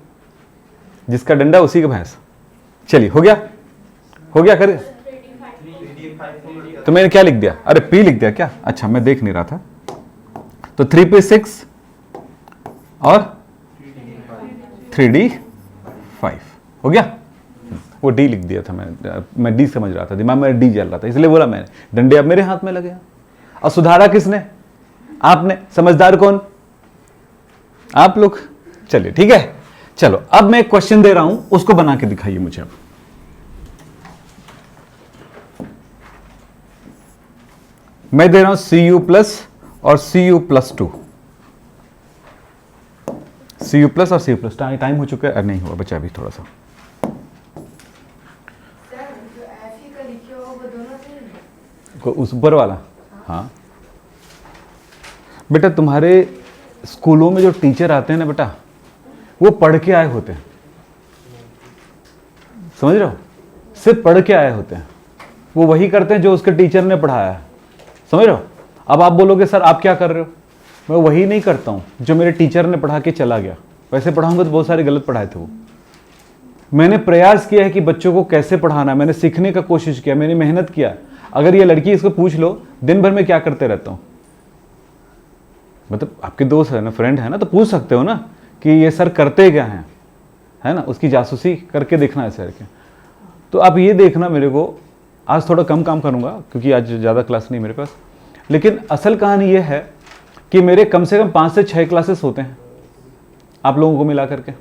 जिसका डंडा उसी का भैंस। चलिए, हो गया, हो गया करे। तो मैंने क्या लिख दिया? अरे पी लिख दिया क्या? अच्छा, मैं देख नहीं रहा था। तो 3p6 और 3d5 हो गया। वो डी लिख दिया था मैं डी समझ रहा था, दिमाग में डी चल रहा था, इसलिए बोला मैंने। डंडे अब मेरे हाथ में लगे हैं। और सुधारा किसने? आपने। समझदार कौन? आप लोग। चलिए ठीक है, चलो अब मैं एक क्वेश्चन दे रहा हूं, उसको बना के दिखाइए मुझे। अब मैं दे रहा हूं Cu+ और Cu+2, Cu+ और Cu+। टाइम हो चुका है? नहीं हुआ, बचा अभी थोड़ा सा। उस ऊपर वाला? हाँ बेटा, तुम्हारे स्कूलों में जो टीचर आते हैं ना बेटा, वो पढ़ के आए होते हैं, समझ रहे हो? सिर्फ पढ़ के आए होते हैं। वो वही करते हैं जो उसके टीचर ने पढ़ाया है, समझ रहे हो? अब आप बोलोगे सर आप क्या कर रहे हो? मैं वही नहीं करता हूं जो मेरे टीचर ने पढ़ा के चला गया। वैसे पढ़ाऊंगा तो बहुत सारे गलत पढ़ाए थे वो। मैंने प्रयास किया है कि बच्चों को कैसे पढ़ाना है, मैंने सीखने का कोशिश किया, मैंने मेहनत किया। अगर ये लड़की, इसको पूछ लो दिन भर में क्या करते रहता हूं, मतलब आपके दोस्त है ना, फ्रेंड है ना, तो पूछ सकते हो ना कि ये सर करते क्या हैं, है ना? उसकी जासूसी करके देखना है सर के। तो आप ये देखना, मेरे को आज थोड़ा कम काम करूंगा क्योंकि आज ज़्यादा क्लास नहीं मेरे पास, लेकिन असल कहानी ये है कि मेरे कम से कम 5 से 6 क्लासेस होते हैं आप लोगों को मिला करके,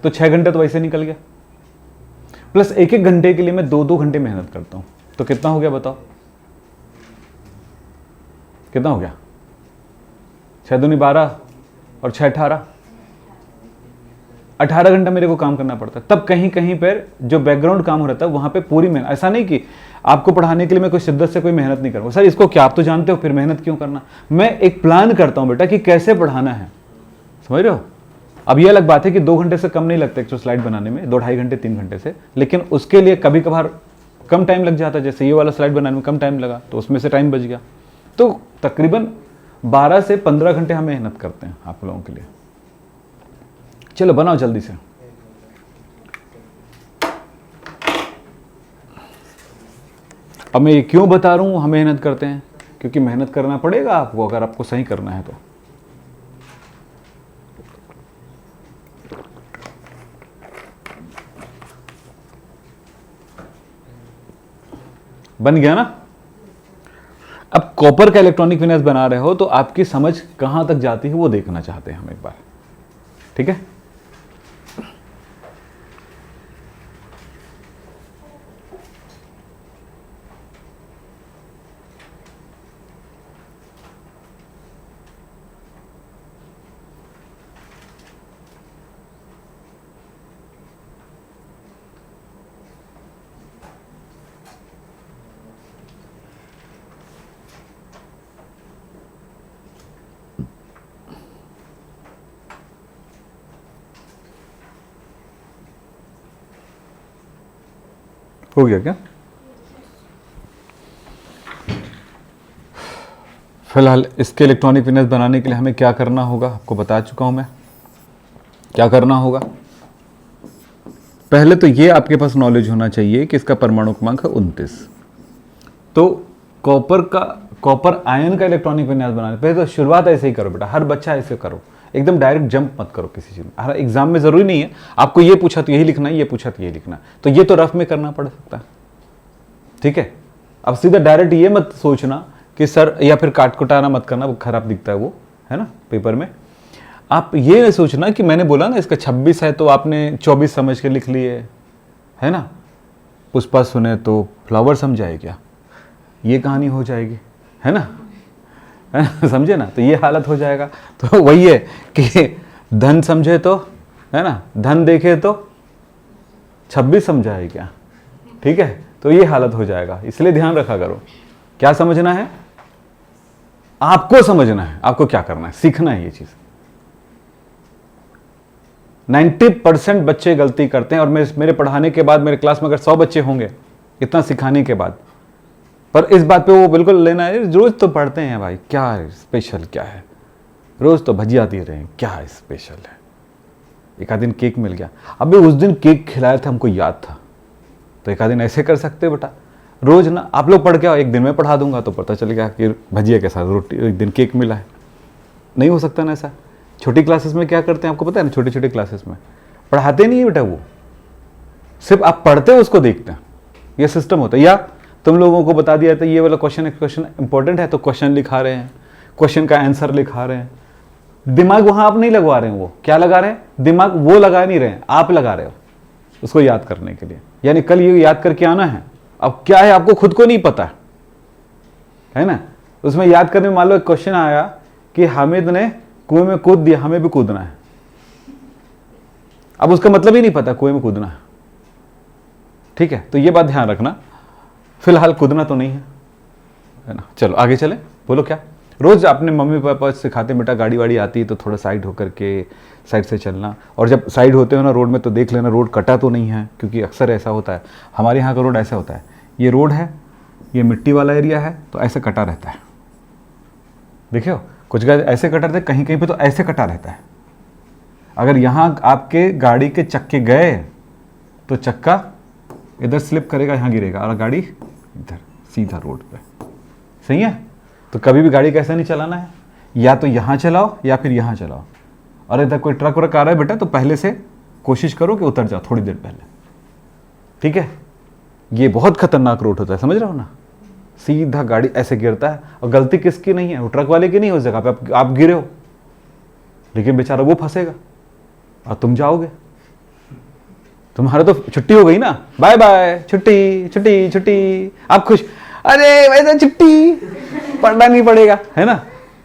तो 6 घंटे तो वैसे निकल गया, प्लस 1-1 घंटे के लिए मैं 2-2 घंटे मेहनत करता हूँ। तो कितना हो गया बताओ? कितना हो गया? 6 दूनी 12 और 6 18 घंटा मेरे को काम करना पड़ता है। तब कहीं कहीं पर जो बैकग्राउंड काम हो रहा है वहां पे पूरी मेहनत। ऐसा नहीं कि आपको पढ़ाने के लिए मैं कोई शिद्दत से कोई मेहनत नहीं करूंगा। सर इसको क्या आप तो जानते हो, फिर मेहनत क्यों करना? मैं एक प्लान करता हूं बेटा कि कैसे पढ़ाना है, समझ रहे हो? अब ये अलग बात है कि 2 घंटे से कम नहीं लगता एक स्लाइड बनाने में, 2-2.5 घंटे 3 घंटे से, लेकिन उसके लिए कभी कभार कम टाइम लग जाता है। जैसे ये वाला स्लाइड बनाने में कम टाइम लगा तो उसमें से टाइम बच गया। तो तकरीबन 12 से 15 घंटे हम मेहनत करते हैं आप लोगों के लिए। चलो बनाओ जल्दी से। अब मैं ये क्यों बता रहा हूं हम मेहनत करते हैं? क्योंकि मेहनत करना पड़ेगा आपको, अगर आपको सही करना है तो। बन गया ना? अब कॉपर का इलेक्ट्रॉनिक विन्यास बना रहे हो तो आपकी समझ कहां तक जाती है वो देखना चाहते हैं हम एक बार, ठीक है? हो गया क्या? फिलहाल इसके इलेक्ट्रॉनिक विन्यास बनाने के लिए हमें क्या करना होगा आपको बता चुका हूं मैं। क्या करना होगा? पहले तो ये आपके पास नॉलेज होना चाहिए कि इसका परमाणु क्रमांक है 29। तो कॉपर आयन का इलेक्ट्रॉनिक विन्यास बनाने पहले तो शुरुआत ऐसे ही करो बेटा, हर बच्चा ऐसे करो, एकदम डायरेक्ट जंप मत करो किसी चीज में। हर एग्जाम में जरूरी नहीं है आपको ये पूछा तो यही लिखना है, ये पूछा तो यही लिखना है, तो ये तो रफ में करना पड़ सकता है, ठीक है? अब सीधा डायरेक्ट ये मत सोचना कि सर, या फिर काट कुटाना मत करना, वो खराब दिखता है वो, है ना, पेपर में। आप ये सोचना कि मैंने बोला ना इसका 26 है तो आपने 24 समझ के लिख लिए, है ना? पुष्पा सुने तो फ्लावर समझाए क्या, ये कहानी हो जाएगी, है ना? समझे ना? तो ये हालत हो जाएगा। तो वही है कि धन समझे तो, है ना, धन देखे तो 26 समझाए क्या, ठीक है? तो ये हालत हो जाएगा, इसलिए ध्यान रखा करो। क्या समझना है? आपको समझना है, आपको क्या करना है, सीखना है ये चीज। 90% बच्चे गलती करते हैं, और मेरे पढ़ाने के बाद मेरे क्लास में अगर 100 बच्चे होंगे इतना सिखाने के बाद, पर इस बात पे वो बिल्कुल लेना है, रोज तो पढ़ते हैं भाई, क्या है स्पेशल, क्या है, रोज तो भजिया दे रहे हैं, क्या है स्पेशल है, एक आध दिन केक मिल गया, अबे उस दिन केक खिलाया था हमको याद था, तो एक आध दिन ऐसे कर सकते बेटा, रोज ना आप लोग पढ़ के आओ, एक दिन में पढ़ा दूंगा तो पता चलेगा कि भजिया के साथ रोटी, एक दिन केक मिला है, नहीं हो सकता ना ऐसा। छोटी क्लासेस में क्या करते हैं आपको पता है ना, छोटी छोटी क्लासेस में पढ़ाते नहीं है बेटा, वो सिर्फ आप पढ़ते हो उसको देखते हैं, ये सिस्टम होता है। या तुम लोगों को बता दिया था ये वाला क्वेश्चन इंपॉर्टेंट है तो क्वेश्चन लिखा रहे हैं, क्वेश्चन का आंसर लिखा रहे हैं, दिमाग वहां आप नहीं लगवा रहे हैं, वो क्या लगा रहे हैं, दिमाग वो लगा नहीं रहे हैं, आप लगा रहे हो उसको याद करने के लिए, यानी कल ये याद करके आना है। अब क्या है आपको खुद को नहीं पता है ना, उसमें याद करने में मान लो एक क्वेश्चन आया कि हामिद ने कुएं में कूद दिया, हमें भी कूदना है, अब उसका मतलब ही नहीं पता कुएं में कूदना है, ठीक है, तो ये बात ध्यान रखना, फिलहाल कूदना तो नहीं है ना। चलो आगे चले, बोलो क्या। रोज अपने मम्मी पापा सिखाते बेटा, गाड़ी वाड़ी आती है तो थोड़ा साइड होकर के साइड से चलना, और जब साइड होते हो ना रोड में तो देख लेना रोड कटा तो नहीं है, क्योंकि अक्सर ऐसा होता है, हमारे यहाँ का रोड ऐसा होता है, ये रोड है, ये मिट्टी वाला एरिया है तो ऐसे कटा रहता है, देखियो कुछ जगह ऐसे कटा रहता है, कहीं कहीं पे तो ऐसे कटा रहता है। अगर यहाँ आपके गाड़ी के चक्के गए तो चक्का इधर स्लिप करेगा, यहाँ गिरेगा, और गाड़ी इधर सीधा रोड पे, सही है। तो कभी भी गाड़ी कैसा नहीं चलाना है, या तो यहाँ चलाओ या फिर यहाँ चलाओ, और इधर कोई ट्रक व्रक आ रहा है बेटा तो पहले से कोशिश करो कि उतर जाओ थोड़ी देर पहले, ठीक है। ये बहुत खतरनाक रोड होता है, समझ रहे हो ना, सीधा गाड़ी ऐसे गिरता है, और गलती किसकी नहीं है, वो ट्रक वाले की नहीं, उस जगह पे आप गिरे हो, लेकिन बेचारा वो फंसेगा और तुम जाओगे, तुम्हारा तो छुट्टी हो गई ना, बाय बाय, छुट्टी छुट्टी छुट्टी, आप खुश, अरे वैसे छुट्टी, पढ़ना नहीं पड़ेगा, है ना।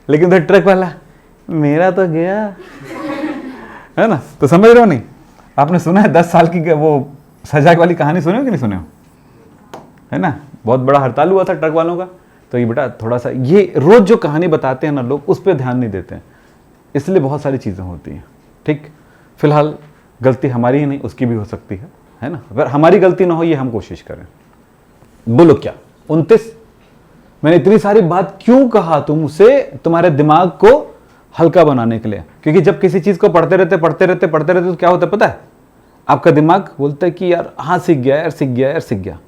लेकिन उधर ट्रक वाला, मेरा तो गया, है ना। तो समझ रहे हो नहीं, आपने सुना है 10 साल की वो सजा वाली कहानी, सुने हो कि नहीं सुने हो, है ना, बहुत बड़ा हड़ताल हुआ था ट्रक वालों का। तो ये बेटा थोड़ा सा, ये रोज जो कहानी बताते हैं ना लोग, उस पर ध्यान नहीं देते हैं, इसलिए बहुत सारी चीज़ें होती हैं, ठीक। फिलहाल गलती हमारी ही नहीं, उसकी भी हो सकती है ना, अगर हमारी गलती ना हो ये हम कोशिश करें। बोलो क्या 29, मैंने इतनी सारी बात क्यों कहा तुमसे, तुम्हारे दिमाग को हल्का बनाने के लिए, क्योंकि जब किसी चीज को पढ़ते रहते तो क्या होता है पता है, आपका दिमाग बोलता है कि यार हाँ सीख गया यार, सीख गया यार, सीख गया।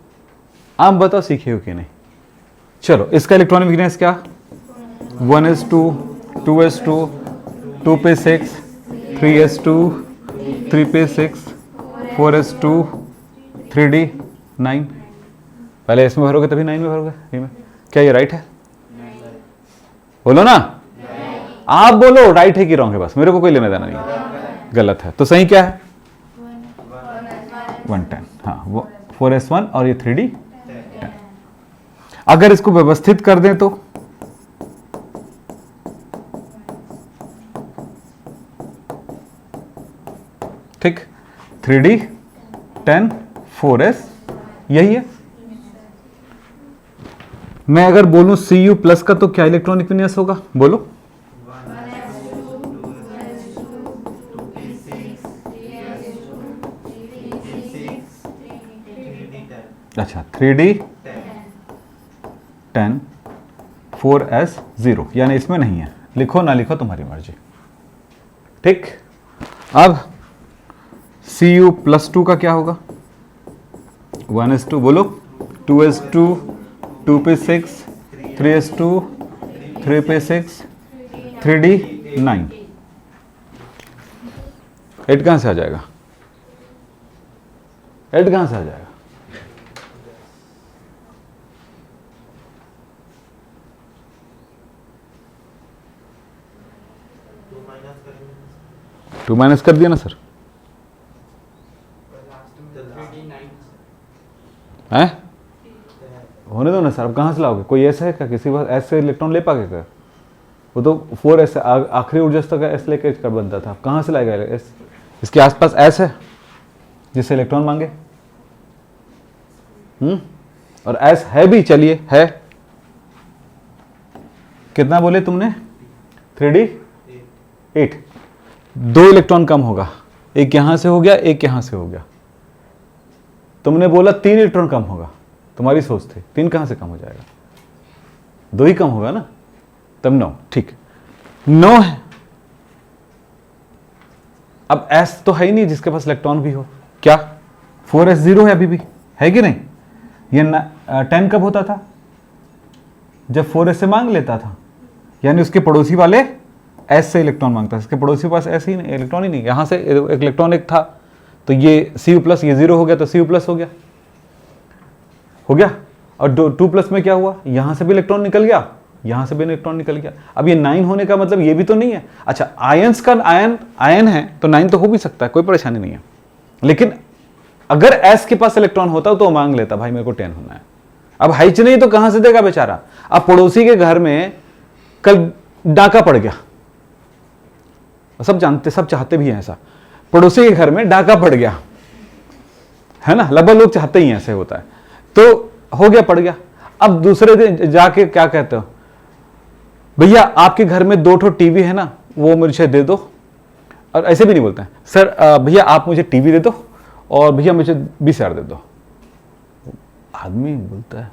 आप बताओ सीखे हो कि नहीं। चलो इसका इलेक्ट्रॉनिक क्या, 1s2, 2s2, 2 पे 6, 3s2, 3 पे 6, 4s2, 3d 9। पहले इसमें भरोगे तभी 9 में भरोगे, में क्या ये राइट है, बोलो ना, आप बोलो राइट है कि रॉन्ग है, बस मेरे को कोई लेना देना नहीं है, गलत है। तो सही क्या है 110, हाँ वो 4s1 और ये 3d 10। अगर इसको व्यवस्थित कर दें तो ठीक, 3d 10 4s यही है। मैं अगर बोलूं Cu प्लस का तो क्या इलेक्ट्रॉनिक विन्यास होगा, बोलो। अच्छा 3d 10 4s 0, यानी इसमें नहीं है, लिखो ना लिखो तुम्हारी मर्जी, ठीक। अब Cu प्लस 2 का क्या होगा, 1s2 बोलो, 2s2, 2 पे 6, 3s2, 3 पे 6, 3d 9। 8 कहां से आ जाएगा, 8 कहां से आ जाएगा, टू माइनस कर दिया ना सर, हैं होने दो ना सर। अब कहाँ से लाओगे, कोई ऐसा है क्या, किसी बात ऐसे इलेक्ट्रॉन ले पागे क्या, वो तो 4s आखिरी ऊर्जा तक एस लेके कर बनता था, कहाँ से लाएगा एस, इसके आसपास एस है जिससे इलेक्ट्रॉन मांगे, और एस है भी, चलिए है, कितना बोले तुमने, 3d 8, 2 इलेक्ट्रॉन कम होगा, एक यहां से हो गया, एक यहां से हो गया। तुमने बोला 3 इलेक्ट्रॉन कम होगा, तुम्हारी सोच थी। 3 कहां से कम हो जाएगा? 2 ही कम होगा ना, तब 9। ठीक, 9 है। अब s तो है ही नहीं जिसके पास इलेक्ट्रॉन भी हो। क्या 4s 0 है अभी भी, है कि नहीं? ये 10 कब होता था? जब 4s से मांग लेता था, यानी उसके पड़ोसी वाले s से इलेक्ट्रॉन मांगता था। इसके पड़ोसी के पास s ही नहीं, इलेक्ट्रॉन ही नहीं। यहां से एक इलेक्ट्रॉन एक था, तो ये Cu+, ये 0 हो गया, तो Cu+ हो गया। और 2+ में क्या हुआ? यहां से भी इलेक्ट्रॉन निकल गया, यहां से भी इलेक्ट्रॉन निकल गया। अब ये 9 होने का मतलब ये भी तो नहीं है। अच्छा, आयंस का आयन है तो 9 तो हो भी सकता है, कोई परेशानी नहीं है। लेकिन अगर s के पास इलेक्ट्रॉन होता तो मांग लेता, भाई मेरे को 10 होना है। अब हाइच नहीं तो कहां से देगा बेचारा? अब पड़ोसी के घर में कल डाका पड़ गया, सब जानते, सब चाहते भी हैं ऐसा। पड़ोसी के घर में डाका पड़ गया, है ना, लगभग लोग चाहते ही ऐसे होता है। तो हो गया, पड़ गया। अब दूसरे दिन जाके क्या कहते हो, भैया आपके घर में 2 टीवी है ना, वो मुझे दे दो। और ऐसे भी नहीं बोलते हैं, सर भैया आप मुझे टीवी दे दो और भैया मुझे 20,000 दे दो। आदमी बोलता है,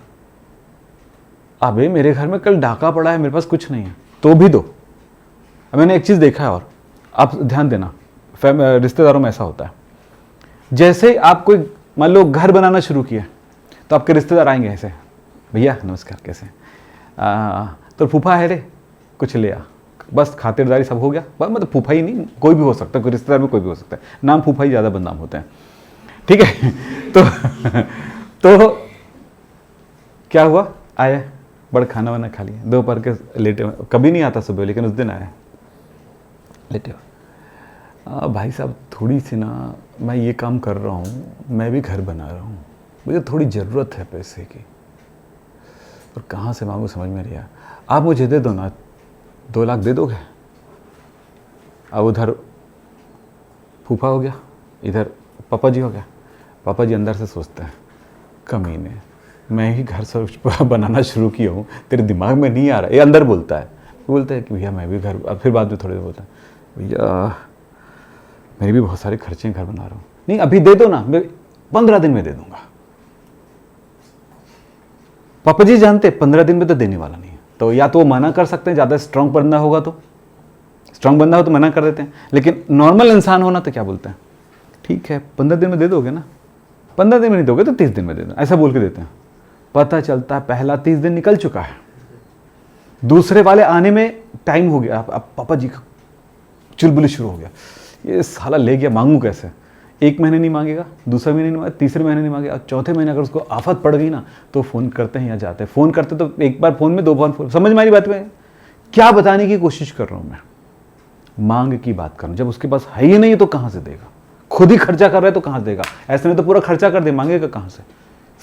अबे मेरे घर में कल डाका पड़ा है, मेरे पास कुछ नहीं है, तो भी दो। अब मैंने एक चीज देखा है, और आप ध्यान देना, रिश्तेदारों में ऐसा होता है। जैसे आप कोई मान लो घर बनाना शुरू किया, तो आपके रिश्तेदार आएंगे ऐसे, भैया नमस्कार कैसे, तो फूफा है रे, कुछ ले आ। बस खातिरदारी सब हो गया। मतलब फूफा ही नहीं, कोई भी हो सकता है, कोई रिश्तेदार में कोई भी हो सकता है, नाम फूफा ही ज़्यादा बदनाम होते हैं, ठीक है। तो क्या हुआ, आया, बड़ा खाना वाना खा लिया, दोपहर के लेटे, कभी नहीं आता सुबह, लेकिन उस दिन आया लेटे। भाई साहब थोड़ी सी ना, मैं ये काम कर रहा हूँ, मैं भी घर बना रहा हूँ, मुझे थोड़ी ज़रूरत है पैसे की, और कहाँ से मांगू समझ में नहीं आया। आप मुझे दे दो ना, 2 लाख दे दोगे? अब उधर फूफा हो गया, इधर पापा जी हो गया। पापा जी अंदर से सोचते हैं, कमीने, मैं ही घर से बनाना शुरू किया हूँ, तेरे दिमाग में नहीं आ रहा। ये अंदर बोलता है कि भैया मैं भी घर, अब फिर बाद में थोड़ी देर बोलता है, भैया मेरे भी बहुत सारे खर्चे हैं, घर बना रहा हूँ। नहीं अभी दे दो ना, मैं 15 दिन में दे दूंगा। पापा जी जानते 15 दिन में तो देने वाला नहीं है, तो या तो वो मना कर सकते हैं, ज़्यादा स्ट्रांग बंदा होगा तो, स्ट्रांग बंदा हो तो मना कर देते हैं। लेकिन नॉर्मल इंसान होना तो क्या बोलते हैं, ठीक है 15 दिन में दे दोगे ना, 15 दिन में नहीं दोगे तो 30 दिन में दे दो, ऐसा बोल के देते हैं। पता चलता है पहला 30 दिन निकल चुका है, दूसरे वाले आने में टाइम हो गया। अब पापा जी का चुलबुली शुरू हो गया, ये साला ले गया, मांगू कैसे? 1 महीने नहीं मांगेगा, दूसरे महीने नहीं मांगेगा, तीसरे महीने नहीं मांगेगा, चौथे महीने अगर उसको आफत पड़ गई ना, तो फ़ोन करते हैं या जाते हैं। फ़ोन करते तो एक बार फ़ोन में 2 बार फ़ोन, समझ मेरी बात में क्या बताने की कोशिश कर रहा हूँ मैं? मांग की बात कर रहा हूँ। जब उसके पास है ही नहीं तो कहाँ से देगा? खुद ही खर्चा कर रहा है तो कहाँ से देगा? ऐसे नहीं तो पूरा खर्चा कर दे, मांगेगा कहाँ से?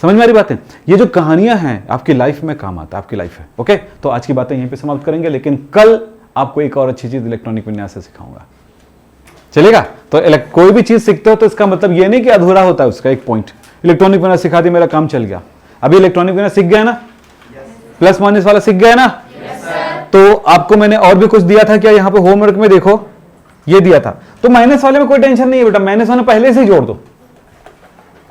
समझ में आ रही बातें? ये जो कहानियां हैं आपकी लाइफ में काम आता है, आपकी लाइफ है। ओके, तो आज की बातें यहीं पे समाप्त करेंगे, लेकिन कल आपको एक और अच्छी चीज इलेक्ट्रॉनिक विन्यास से सिखाऊंगा, चलेगा? तो कोई भी चीज सीखते हो तो इसका मतलब ये नहीं कि अधूरा होता है उसका एक पॉइंट। इलेक्ट्रॉनिक विन्यास सिखा दी, मेरा काम चल गया। अभी इलेक्ट्रॉनिक विन्यास सीख गया ना, प्लस माइनस वाला सीख गया ना। तो आपको मैंने और भी कुछ दिया था क्या? यहाँ पे होमवर्क में देखो, ये दिया था। तो माइनस वाले में कोई टेंशन नहीं है बेटा, माइनस वाले पहले से ही जोड़ दो,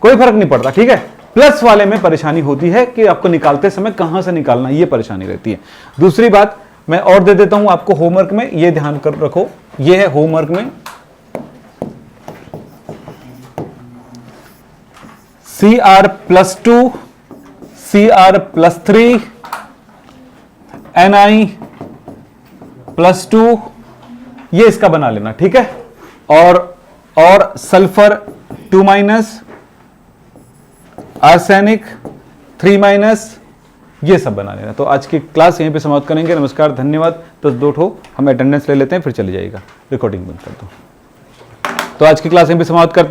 कोई फर्क नहीं पड़ता, ठीक है। प्लस वाले में परेशानी होती है कि आपको निकालते समय कहां से निकालना, ये परेशानी रहती है। दूसरी बात मैं और दे देता हूं आपको होमवर्क में, ये ध्यान कर रखो, ये है होमवर्क में Cr+2, Cr+3, Ni+2, ये इसका बना लेना, ठीक है। और सल्फर 2-, आर्सेनिक 3-, ये सब बना लेना। तो आज की क्लास यहीं पे समाप्त करेंगे। नमस्कार, धन्यवाद। तो 2 ठो हम अटेंडेंस ले लेते हैं, फिर चली जाएगा, रिकॉर्डिंग बंद कर दो। तो आज की क्लास यहीं पे समाप्त करते हैं।